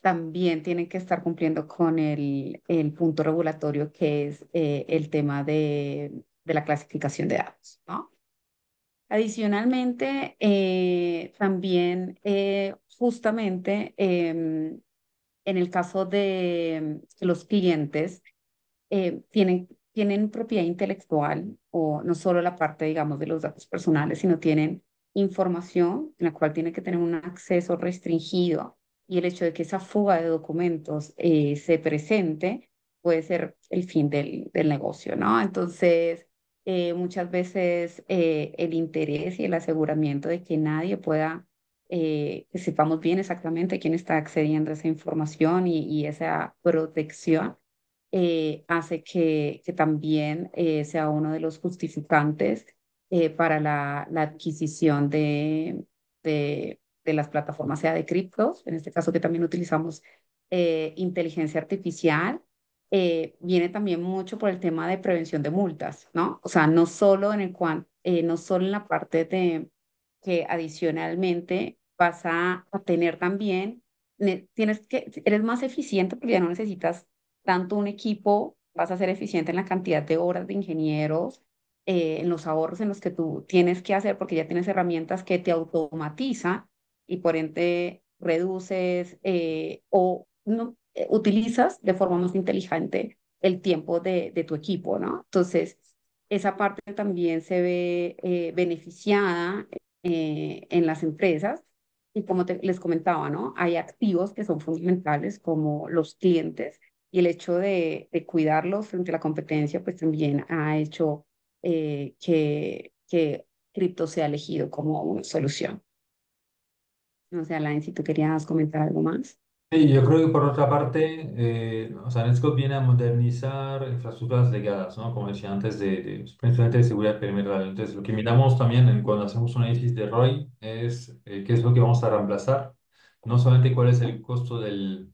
también tienen que estar cumpliendo con el punto regulatorio que es el tema de la clasificación de datos, ¿no? Adicionalmente, también justamente en el caso de los clientes, tienen propiedad intelectual o no solo la parte, digamos, de los datos personales, sino tienen información en la cual tienen que tener un acceso restringido y el hecho de que esa fuga de documentos se presente puede ser el fin del negocio, ¿no? Entonces, muchas veces el interés y el aseguramiento de que nadie pueda, que sepamos bien exactamente quién está accediendo a esa información y esa protección hace que también sea uno de los justificantes para la adquisición de las plataformas, sea de criptos, en este caso que también utilizamos inteligencia artificial. Viene también mucho por el tema de prevención de multas, ¿no? O sea, no solo no solo en la parte de que adicionalmente vas a tener también, eres más eficiente porque ya no necesitas tanto un equipo, vas a ser eficiente en la cantidad de horas de ingenieros, en los ahorros en los que tú tienes que hacer, porque ya tienes herramientas que te automatizan y por ende reduces o no, utilizas de forma más inteligente el tiempo de tu equipo, ¿no? Entonces, esa parte también se ve beneficiada en las empresas. Y como les comentaba, ¿no? Hay activos que son fundamentales como los clientes y el hecho de cuidarlos frente a la competencia, pues también ha hecho que cripto sea elegido como una solución. No sé, Alain, si tú querías comentar algo más. Sí, yo creo que por otra parte, o sea, Netscope viene a modernizar infraestructuras legadas, ¿no? Como decía antes, principalmente de seguridad perimetral. Entonces, lo que miramos también cuando hacemos un análisis de ROI es qué es lo que vamos a reemplazar. No solamente cuál es el costo del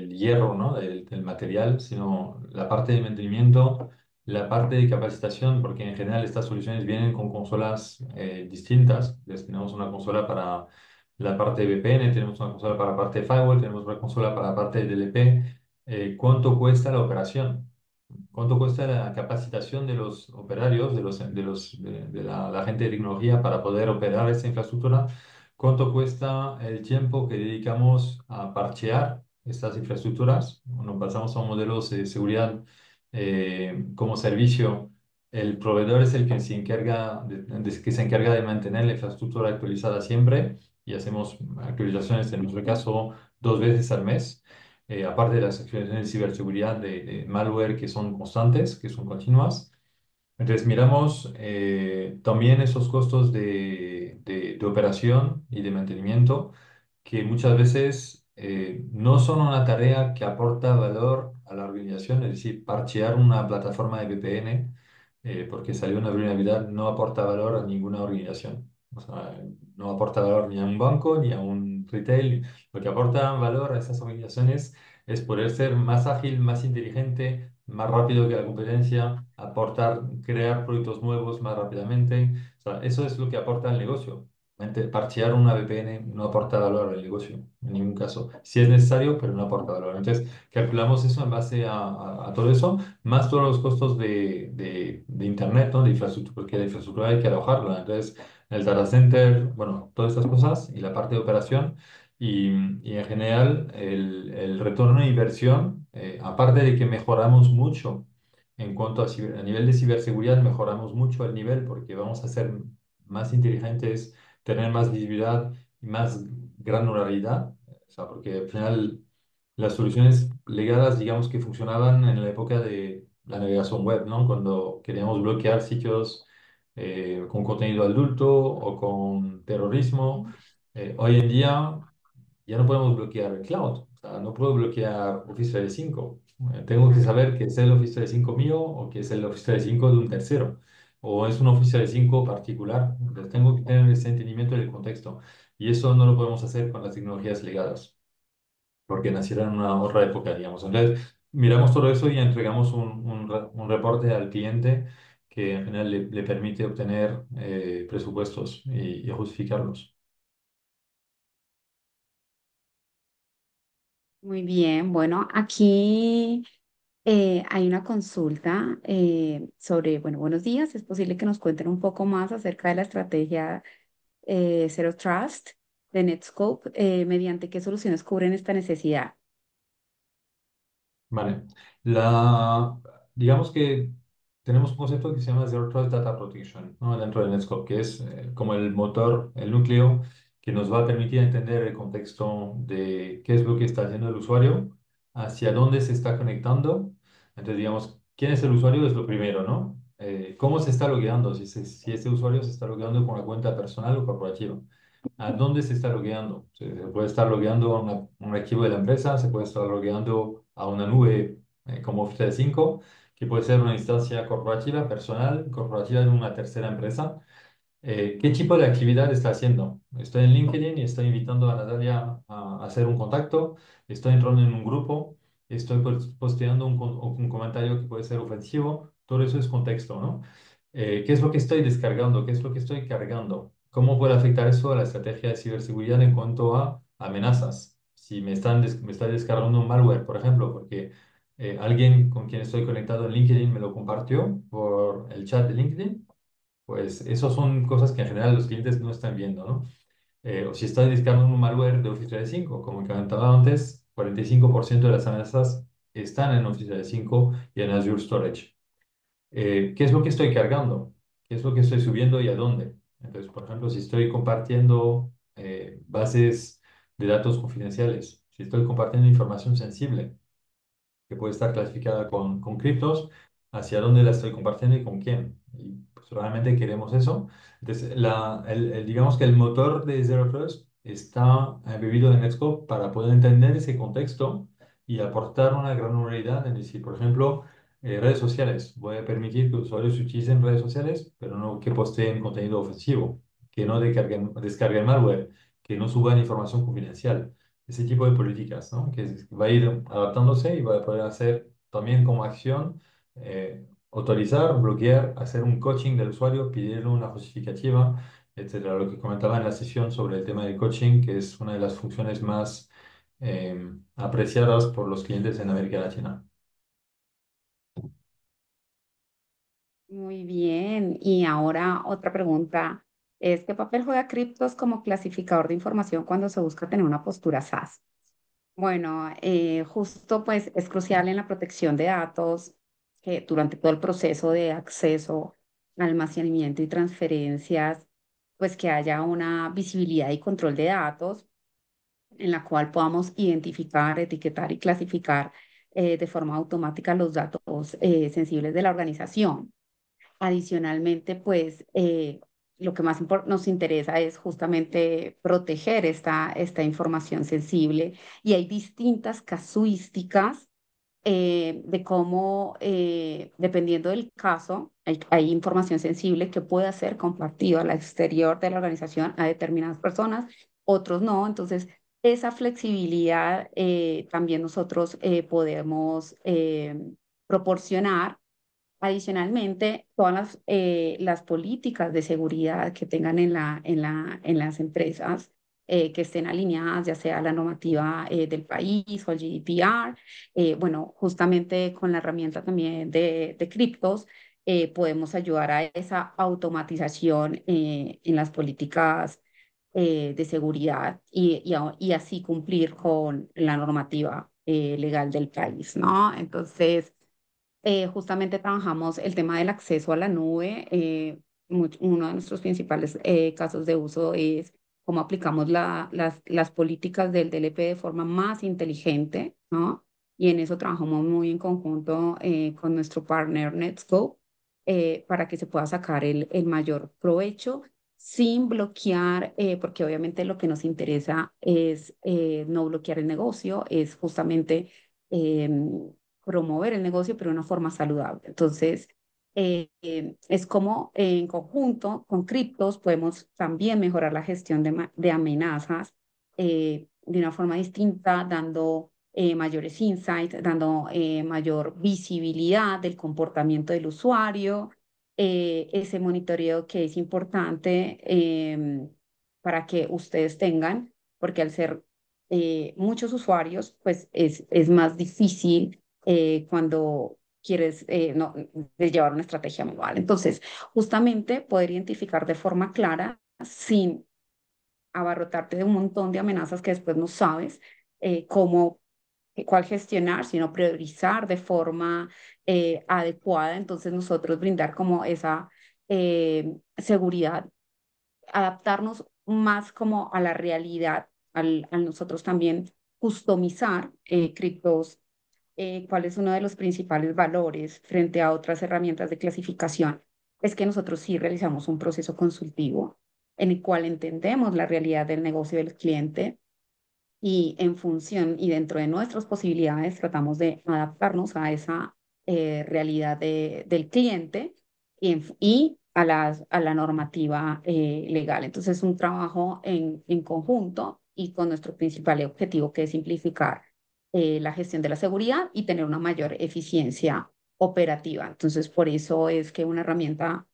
hierro, ¿no? Del material, sino la parte de mantenimiento, la parte de capacitación, porque en general estas soluciones vienen con consolas distintas. Entonces, tenemos una consola para la parte de VPN, tenemos una consola para la parte de firewall, tenemos una consola para la parte de DLP. ¿Cuánto cuesta la operación? ¿Cuánto cuesta la capacitación de los operarios, de la gente de tecnología para poder operar esta infraestructura? ¿Cuánto cuesta el tiempo que dedicamos a parchear estas infraestructuras? Bueno, pasamos a un modelo de seguridad como servicio. El proveedor es el que se encarga que se encarga de mantener la infraestructura actualizada siempre y hacemos actualizaciones, en nuestro caso, 2 veces al mes. Aparte de las actualizaciones de ciberseguridad de malware que son constantes, que son continuas. Entonces miramos también esos costos de operación y de mantenimiento que muchas veces no son una tarea que aporta valor a la organización, es decir, parchear una plataforma de VPN porque salió una vulnerabilidad no aporta valor a ninguna organización. O sea, no aporta valor ni a un banco ni a un retail. Lo que aporta valor a esas organizaciones es poder ser más ágil, más inteligente, más rápido que la competencia, aportar, crear productos nuevos más rápidamente. O sea, eso es lo que aporta al negocio. Parchear una VPN no aporta valor al negocio, en ningún caso. Sí es necesario, pero no aporta valor. Entonces, calculamos eso en base a todo eso, más todos los costos de Internet, ¿no? De infraestructura, porque la infraestructura hay que alojarla. Entonces, el data center, bueno, todas estas cosas y la parte de operación. Y en general, el retorno de inversión, aparte de que mejoramos mucho en cuanto a nivel de ciberseguridad, mejoramos mucho el nivel porque vamos a ser más inteligentes, tener más visibilidad y más granularidad. O sea, porque al final las soluciones legadas, digamos que funcionaban en la época de la navegación web, ¿no? Cuando queríamos bloquear sitios con contenido adulto o con terrorismo. Hoy en día ya no podemos bloquear el cloud. O sea, no puedo bloquear Office 365. Tengo que Claro. saber que es el Office 365 mío o que es el Office 365 de un tercero. O es un Office 365 particular. Entonces, tengo que tener ese entendimiento del contexto. Y eso no lo podemos hacer con las tecnologías legadas, porque nacieron en una otra época, digamos. Entonces, miramos todo eso y entregamos un reporte al cliente que en general le permite obtener presupuestos y justificarlos. Muy bien, bueno, aquí hay una consulta sobre, bueno, buenos días. Es posible que nos cuenten un poco más acerca de la estrategia Zero Trust de Netscope, mediante qué soluciones cubren esta necesidad. Vale. Digamos que tenemos un concepto que se llama Zero Trust Data Protection, ¿no? Dentro de Netscope, que es como el motor, el núcleo que nos va a permitir entender el contexto de qué es lo que está haciendo el usuario, hacia dónde se está conectando. Entonces, digamos, quién es el usuario es lo primero, ¿no? Cómo se está logueando, si este usuario se está logueando con una cuenta personal o corporativa. ¿A dónde se está logueando? Se puede estar logueando a un archivo de la empresa, se puede estar logueando a una nube como Office 365, que puede ser una instancia corporativa, personal, corporativa de una tercera empresa. ¿Qué tipo de actividad está haciendo? Estoy en LinkedIn y estoy invitando a Natalia a hacer un contacto, estoy entrando en un grupo, estoy posteando un comentario que puede ser ofensivo, todo eso es contexto, ¿no? ¿Qué es lo que estoy descargando? ¿Qué es lo que estoy cargando? ¿Cómo puede afectar eso a la estrategia de ciberseguridad en cuanto a amenazas? Si me está descargando un malware, por ejemplo, porque alguien con quien estoy conectado en LinkedIn me lo compartió por el chat de LinkedIn, pues eso son cosas que en general los clientes no están viendo, ¿no? O si estoy descargando un malware de Office 365, como comentaba antes, 45% de las amenazas están en Office 365 y en Azure Storage. ¿Qué es lo que estoy cargando? ¿Qué es lo que estoy subiendo y a dónde? Entonces, por ejemplo, si estoy compartiendo bases de datos confidenciales, si estoy compartiendo información sensible, que puede estar clasificada con criptos, hacia dónde la estoy compartiendo y con quién. Y pues realmente queremos eso. Entonces, digamos que el motor de Zero Trust está bebido en Netscope para poder entender ese contexto y aportar una granularidad en decir, por ejemplo, redes sociales. Voy a permitir que usuarios utilicen redes sociales, pero no que posteen contenido ofensivo, que no descarguen malware, que no suban información confidencial, ese tipo de políticas, ¿no? Que va a ir adaptándose y va a poder hacer también como acción, autorizar, bloquear, hacer un coaching del usuario, pedirle una justificativa, etcétera. Lo que comentaba en la sesión sobre el tema del coaching, que es una de las funciones más apreciadas por los clientes en América Latina. Muy bien. Y ahora otra pregunta es, ¿qué papel juega criptos como clasificador de información cuando se busca tener una postura SaaS? Bueno, justo pues es crucial en la protección de datos que durante todo el proceso de acceso, almacenamiento y transferencias, pues que haya una visibilidad y control de datos en la cual podamos identificar, etiquetar y clasificar de forma automática los datos sensibles de la organización. Adicionalmente, pues lo que más nos interesa es justamente proteger esta información sensible y hay distintas casuísticas de cómo, dependiendo del caso, hay información sensible que puede ser compartida al exterior de la organización a determinadas personas, otros no. Entonces, esa flexibilidad también nosotros podemos proporcionar. Adicionalmente, todas las políticas de seguridad que tengan en las empresas que estén alineadas, ya sea la normativa del país o el GDPR, bueno, justamente con la herramienta también de criptos, podemos ayudar a esa automatización en las políticas de seguridad y así cumplir con la normativa legal del país, ¿no? Entonces, justamente trabajamos el tema del acceso a la nube uno de nuestros principales casos de uso es cómo aplicamos las políticas del DLP de forma más inteligente, ¿no? Y en eso trabajamos muy en conjunto con nuestro partner Netscope para que se pueda sacar el mayor provecho sin bloquear, porque obviamente lo que nos interesa es no bloquear el negocio, es justamente promover el negocio, pero de una forma saludable. Entonces, es como en conjunto con criptos podemos también mejorar la gestión de amenazas de una forma distinta, dando mayores insights, dando mayor visibilidad del comportamiento del usuario, ese monitoreo que es importante para que ustedes tengan, porque al ser muchos usuarios, pues es más difícil cuando quieres no, de llevar una estrategia manual. Entonces, justamente poder identificar de forma clara, sin abarrotarte de un montón de amenazas que después no sabes cómo, cuál gestionar, sino priorizar de forma adecuada. Entonces, nosotros brindar como esa seguridad, adaptarnos más como a la realidad, al nosotros también customizar criptos cuál es uno de los principales valores frente a otras herramientas de clasificación, es que nosotros sí realizamos un proceso consultivo en el cual entendemos la realidad del negocio del cliente y en función y dentro de nuestras posibilidades tratamos de adaptarnos a esa realidad del cliente y a la normativa legal. Entonces es un trabajo en conjunto y con nuestro principal objetivo que es simplificar la gestión de la seguridad y tener una mayor eficiencia operativa. Entonces por eso es que una herramienta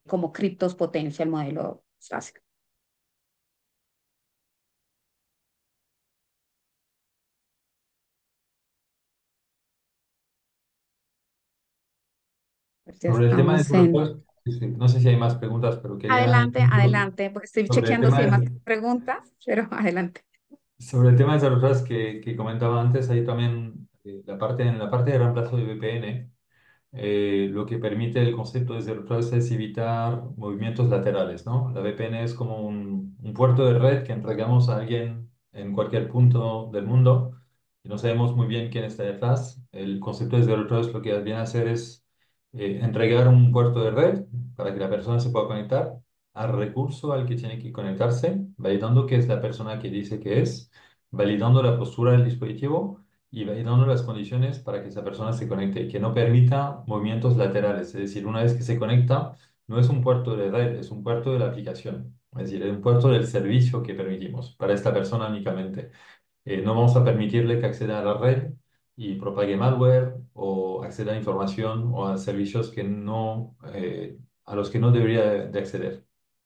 como Cryptos potencia el modelo SaaS. Ya Sobre el tema de estamos Zero en... Trust, sí, no sé si hay más preguntas, pero quería Adelante, adelante, porque estoy sobre el chequeando si tema hay más de, preguntas, pero adelante. sobre el tema de Zero Trust que comentaba antes, hay también en la parte de reemplazo de VPN. Lo que permite el concepto de Zero Trust es evitar movimientos laterales, ¿no? La VPN es como un puerto de red que entregamos a alguien en cualquier punto del mundo y no sabemos muy bien quién está detrás. El concepto de Zero Trust lo que viene a hacer es entregar un puerto de red para que la persona se pueda conectar al recurso al que tiene que conectarse, validando que es la persona que dice que es, validando la postura del dispositivo y validando las condiciones para que esa persona se conecte y que no permita movimientos laterales. Es decir, una vez que se conecta, no es un puerto de red, es un puerto de la aplicación. Es decir, es un puerto del servicio que permitimos para esta persona únicamente. No vamos a permitirle que acceda a la red y propague malware o acceda a información o a servicios que no, a los que no debería de acceder.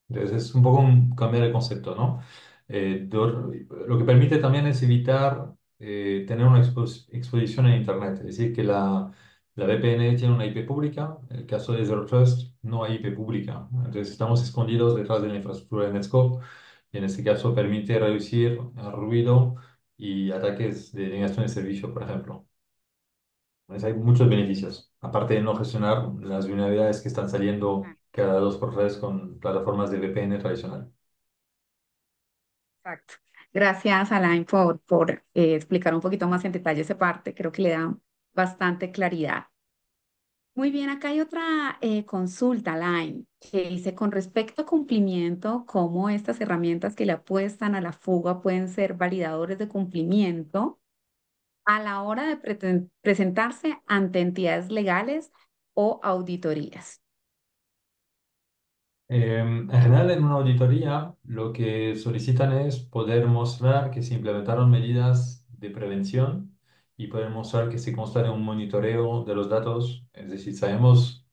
Entonces es un poco un cambiar el concepto, ¿no? Lo que permite también es evitar tener una exposición en Internet, es decir, que la VPN tiene una IP pública, en el caso de Zero Trust no hay IP pública, entonces estamos escondidos detrás de la infraestructura de Netscope y en este caso permite reducir el ruido y ataques de negación de servicio, por ejemplo. Entonces hay muchos beneficios, aparte de no gestionar las vulnerabilidades que están saliendo cada dos por tres con plataformas de VPN tradicional. Exacto. Gracias, Alain, por explicar un poquito más en detalle esa parte. Creo que le da bastante claridad. Muy bien, acá hay otra consulta, Alain, que dice, con respecto a cumplimiento, cómo estas herramientas que le apuestan a la fuga pueden ser validadores de cumplimiento a la hora de presentarse ante entidades legales o auditorías. En general, en una auditoría, lo que solicitan es poder mostrar que se implementaron medidas de prevención y poder mostrar que se consta de un monitoreo de los datos, es decir, sabemos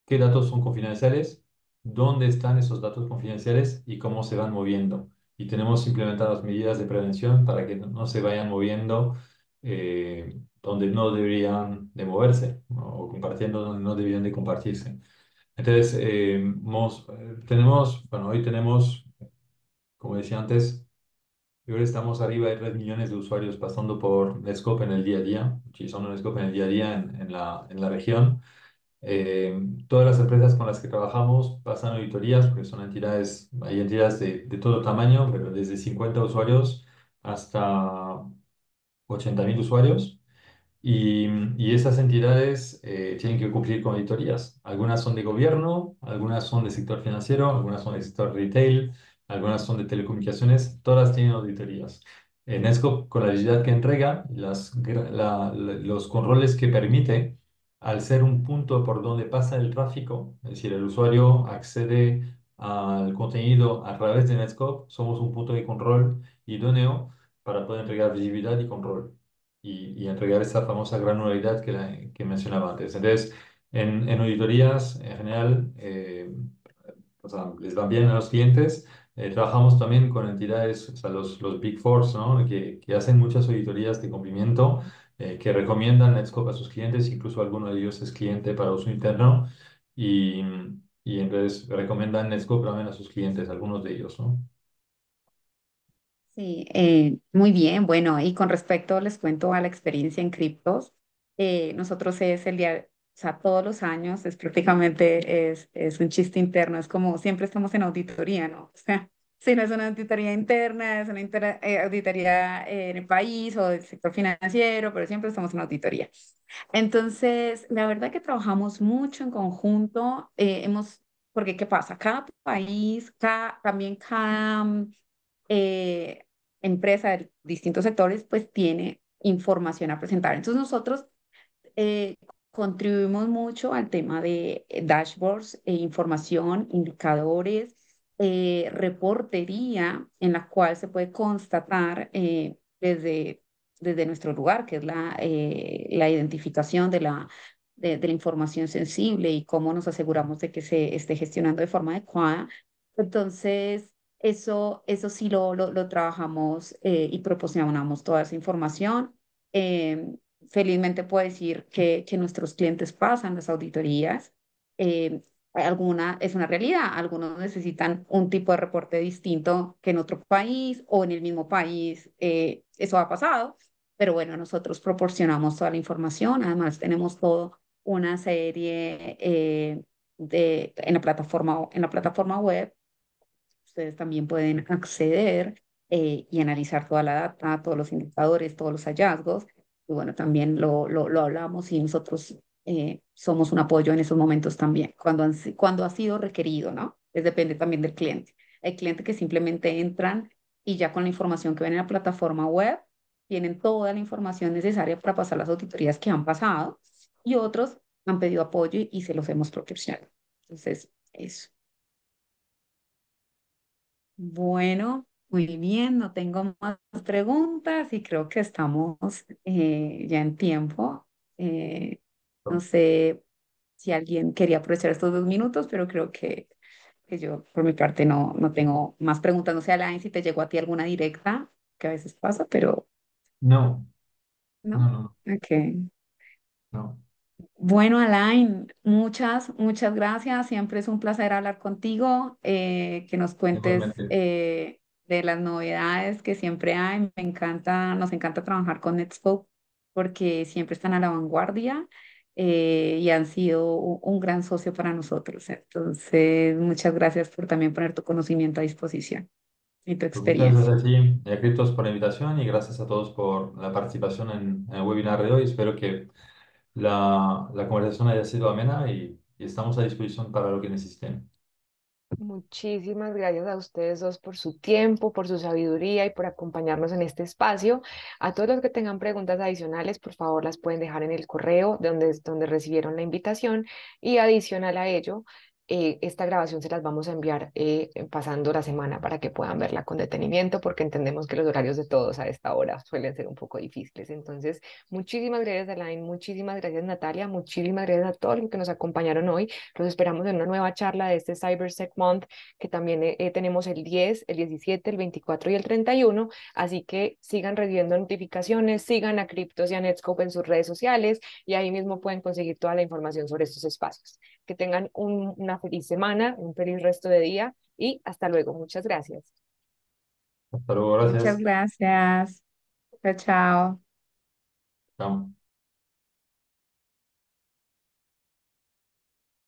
qué datos son confidenciales, dónde están esos datos confidenciales y cómo se van moviendo. Y tenemos implementadas medidas de prevención para que no se vayan moviendo donde no deberían de moverse, ¿no? O compartiendo donde no deberían de compartirse. Entonces, bueno, hoy tenemos, como decía antes, yo creo que estamos arriba de 3 millones de usuarios pasando por Netscope en el día a día, utilizando Netscope en el día a día en la región. Todas las empresas con las que trabajamos pasan auditorías porque son entidades, hay entidades de todo tamaño, pero desde 50 usuarios hasta 80.000 usuarios. Y, y esas entidades tienen que cumplir con auditorías. Algunas son de gobierno, algunas son del sector financiero, algunas son del sector retail, algunas son de telecomunicaciones, todas tienen auditorías. Netscope, con la agilidad que entrega, los controles que permite, al ser un punto por donde pasa el tráfico, es decir, el usuario accede al contenido a través de Netscope, somos un punto de control idóneo para poder entregar visibilidad y control y entregar esa famosa granularidad que mencionaba antes. Entonces, en auditorías, en general, o sea, les van bien a los clientes. Trabajamos también con entidades, o sea, los Big Four, ¿no? Que hacen muchas auditorías de cumplimiento, que recomiendan Netscope a sus clientes, incluso alguno de ellos es cliente para uso interno, y, y entonces recomiendan Netscope también a sus clientes, algunos de ellos, ¿no? Sí, muy bien. Bueno, y con respecto, les cuento a la experiencia en criptos, nosotros es el día, o sea, todos los años es prácticamente es un chiste interno, es como siempre estamos en auditoría, ¿no? O sea, si no es una auditoría interna, es una auditoría en el país o del sector financiero, pero siempre estamos en auditoría. Entonces, la verdad que trabajamos mucho en conjunto, porque ¿qué pasa? Cada país, también cada eh, empresa de distintos sectores, pues tiene información a presentar. Entonces nosotros eh, contribuimos mucho al tema de dashboards, información, indicadores, reportería en la cual se puede constatar desde nuestro lugar, que es la identificación de la información sensible y cómo nos aseguramos de que se esté gestionando de forma adecuada. Entonces, eso sí lo trabajamos y proporcionamos toda esa información. Felizmente puedo decir que nuestros clientes pasan las auditorías. Eh, es una realidad, algunos necesitan un tipo de reporte distinto que en otro país o en el mismo país. Eso ha pasado, pero bueno, nosotros proporcionamos toda la información. Además, tenemos toda una serie en la plataforma web. Ustedes también pueden acceder y analizar toda la data, todos los indicadores, todos los hallazgos. Y bueno, también lo hablamos y nosotros somos un apoyo en esos momentos también, cuando ha sido requerido, ¿no? Depende también del cliente. Hay clientes que simplemente entran y ya con la información que ven en la plataforma web, tienen toda la información necesaria para pasar las auditorías que han pasado y otros han pedido apoyo y se los hemos proporcionado. Entonces, eso. Bueno, muy bien, no tengo más preguntas y creo que estamos ya en tiempo. Eh, no sé si alguien quería aprovechar estos 2 minutos, pero creo que yo por mi parte no tengo más preguntas. No sé, Alain, si te llegó a ti alguna directa, que a veces pasa, pero No, no, no. no, Ok. no. Bueno, Alain, muchas gracias. Siempre es un placer hablar contigo, que nos cuentes Igualmente. de las novedades que siempre hay. Nos encanta trabajar con Netscope porque siempre están a la vanguardia y han sido un gran socio para nosotros. Entonces, muchas gracias por también poner tu conocimiento a disposición y tu Pues muchas experiencia. gracias a ti, Cryptos, por la invitación y gracias a todos por la participación en el webinar de hoy. Espero que la conversación haya sido amena y estamos a disposición para lo que necesiten. Muchísimas gracias a ustedes dos por su tiempo, por su sabiduría y por acompañarnos en este espacio. A todos los que tengan preguntas adicionales, por favor, las pueden dejar en el correo donde recibieron la invitación. Y adicional a ello, esta grabación se las vamos a enviar pasando la semana para que puedan verla con detenimiento, porque entendemos que los horarios de todos a esta hora suelen ser un poco difíciles. Entonces, muchísimas gracias, Alain, muchísimas gracias, Natalia, muchísimas gracias a todos los que nos acompañaron hoy. Los esperamos en una nueva charla de este CyberSec Month, que también tenemos el 10, el 17, el 24 y el 31. Así que sigan recibiendo notificaciones, sigan a Cryptos y a Netscope en sus redes sociales y ahí mismo pueden conseguir toda la información sobre estos espacios. Que tengan una feliz semana, un feliz resto de día y hasta luego. Muchas gracias. Hasta luego, Muchas gracias. gracias. Chao, chao. Chao.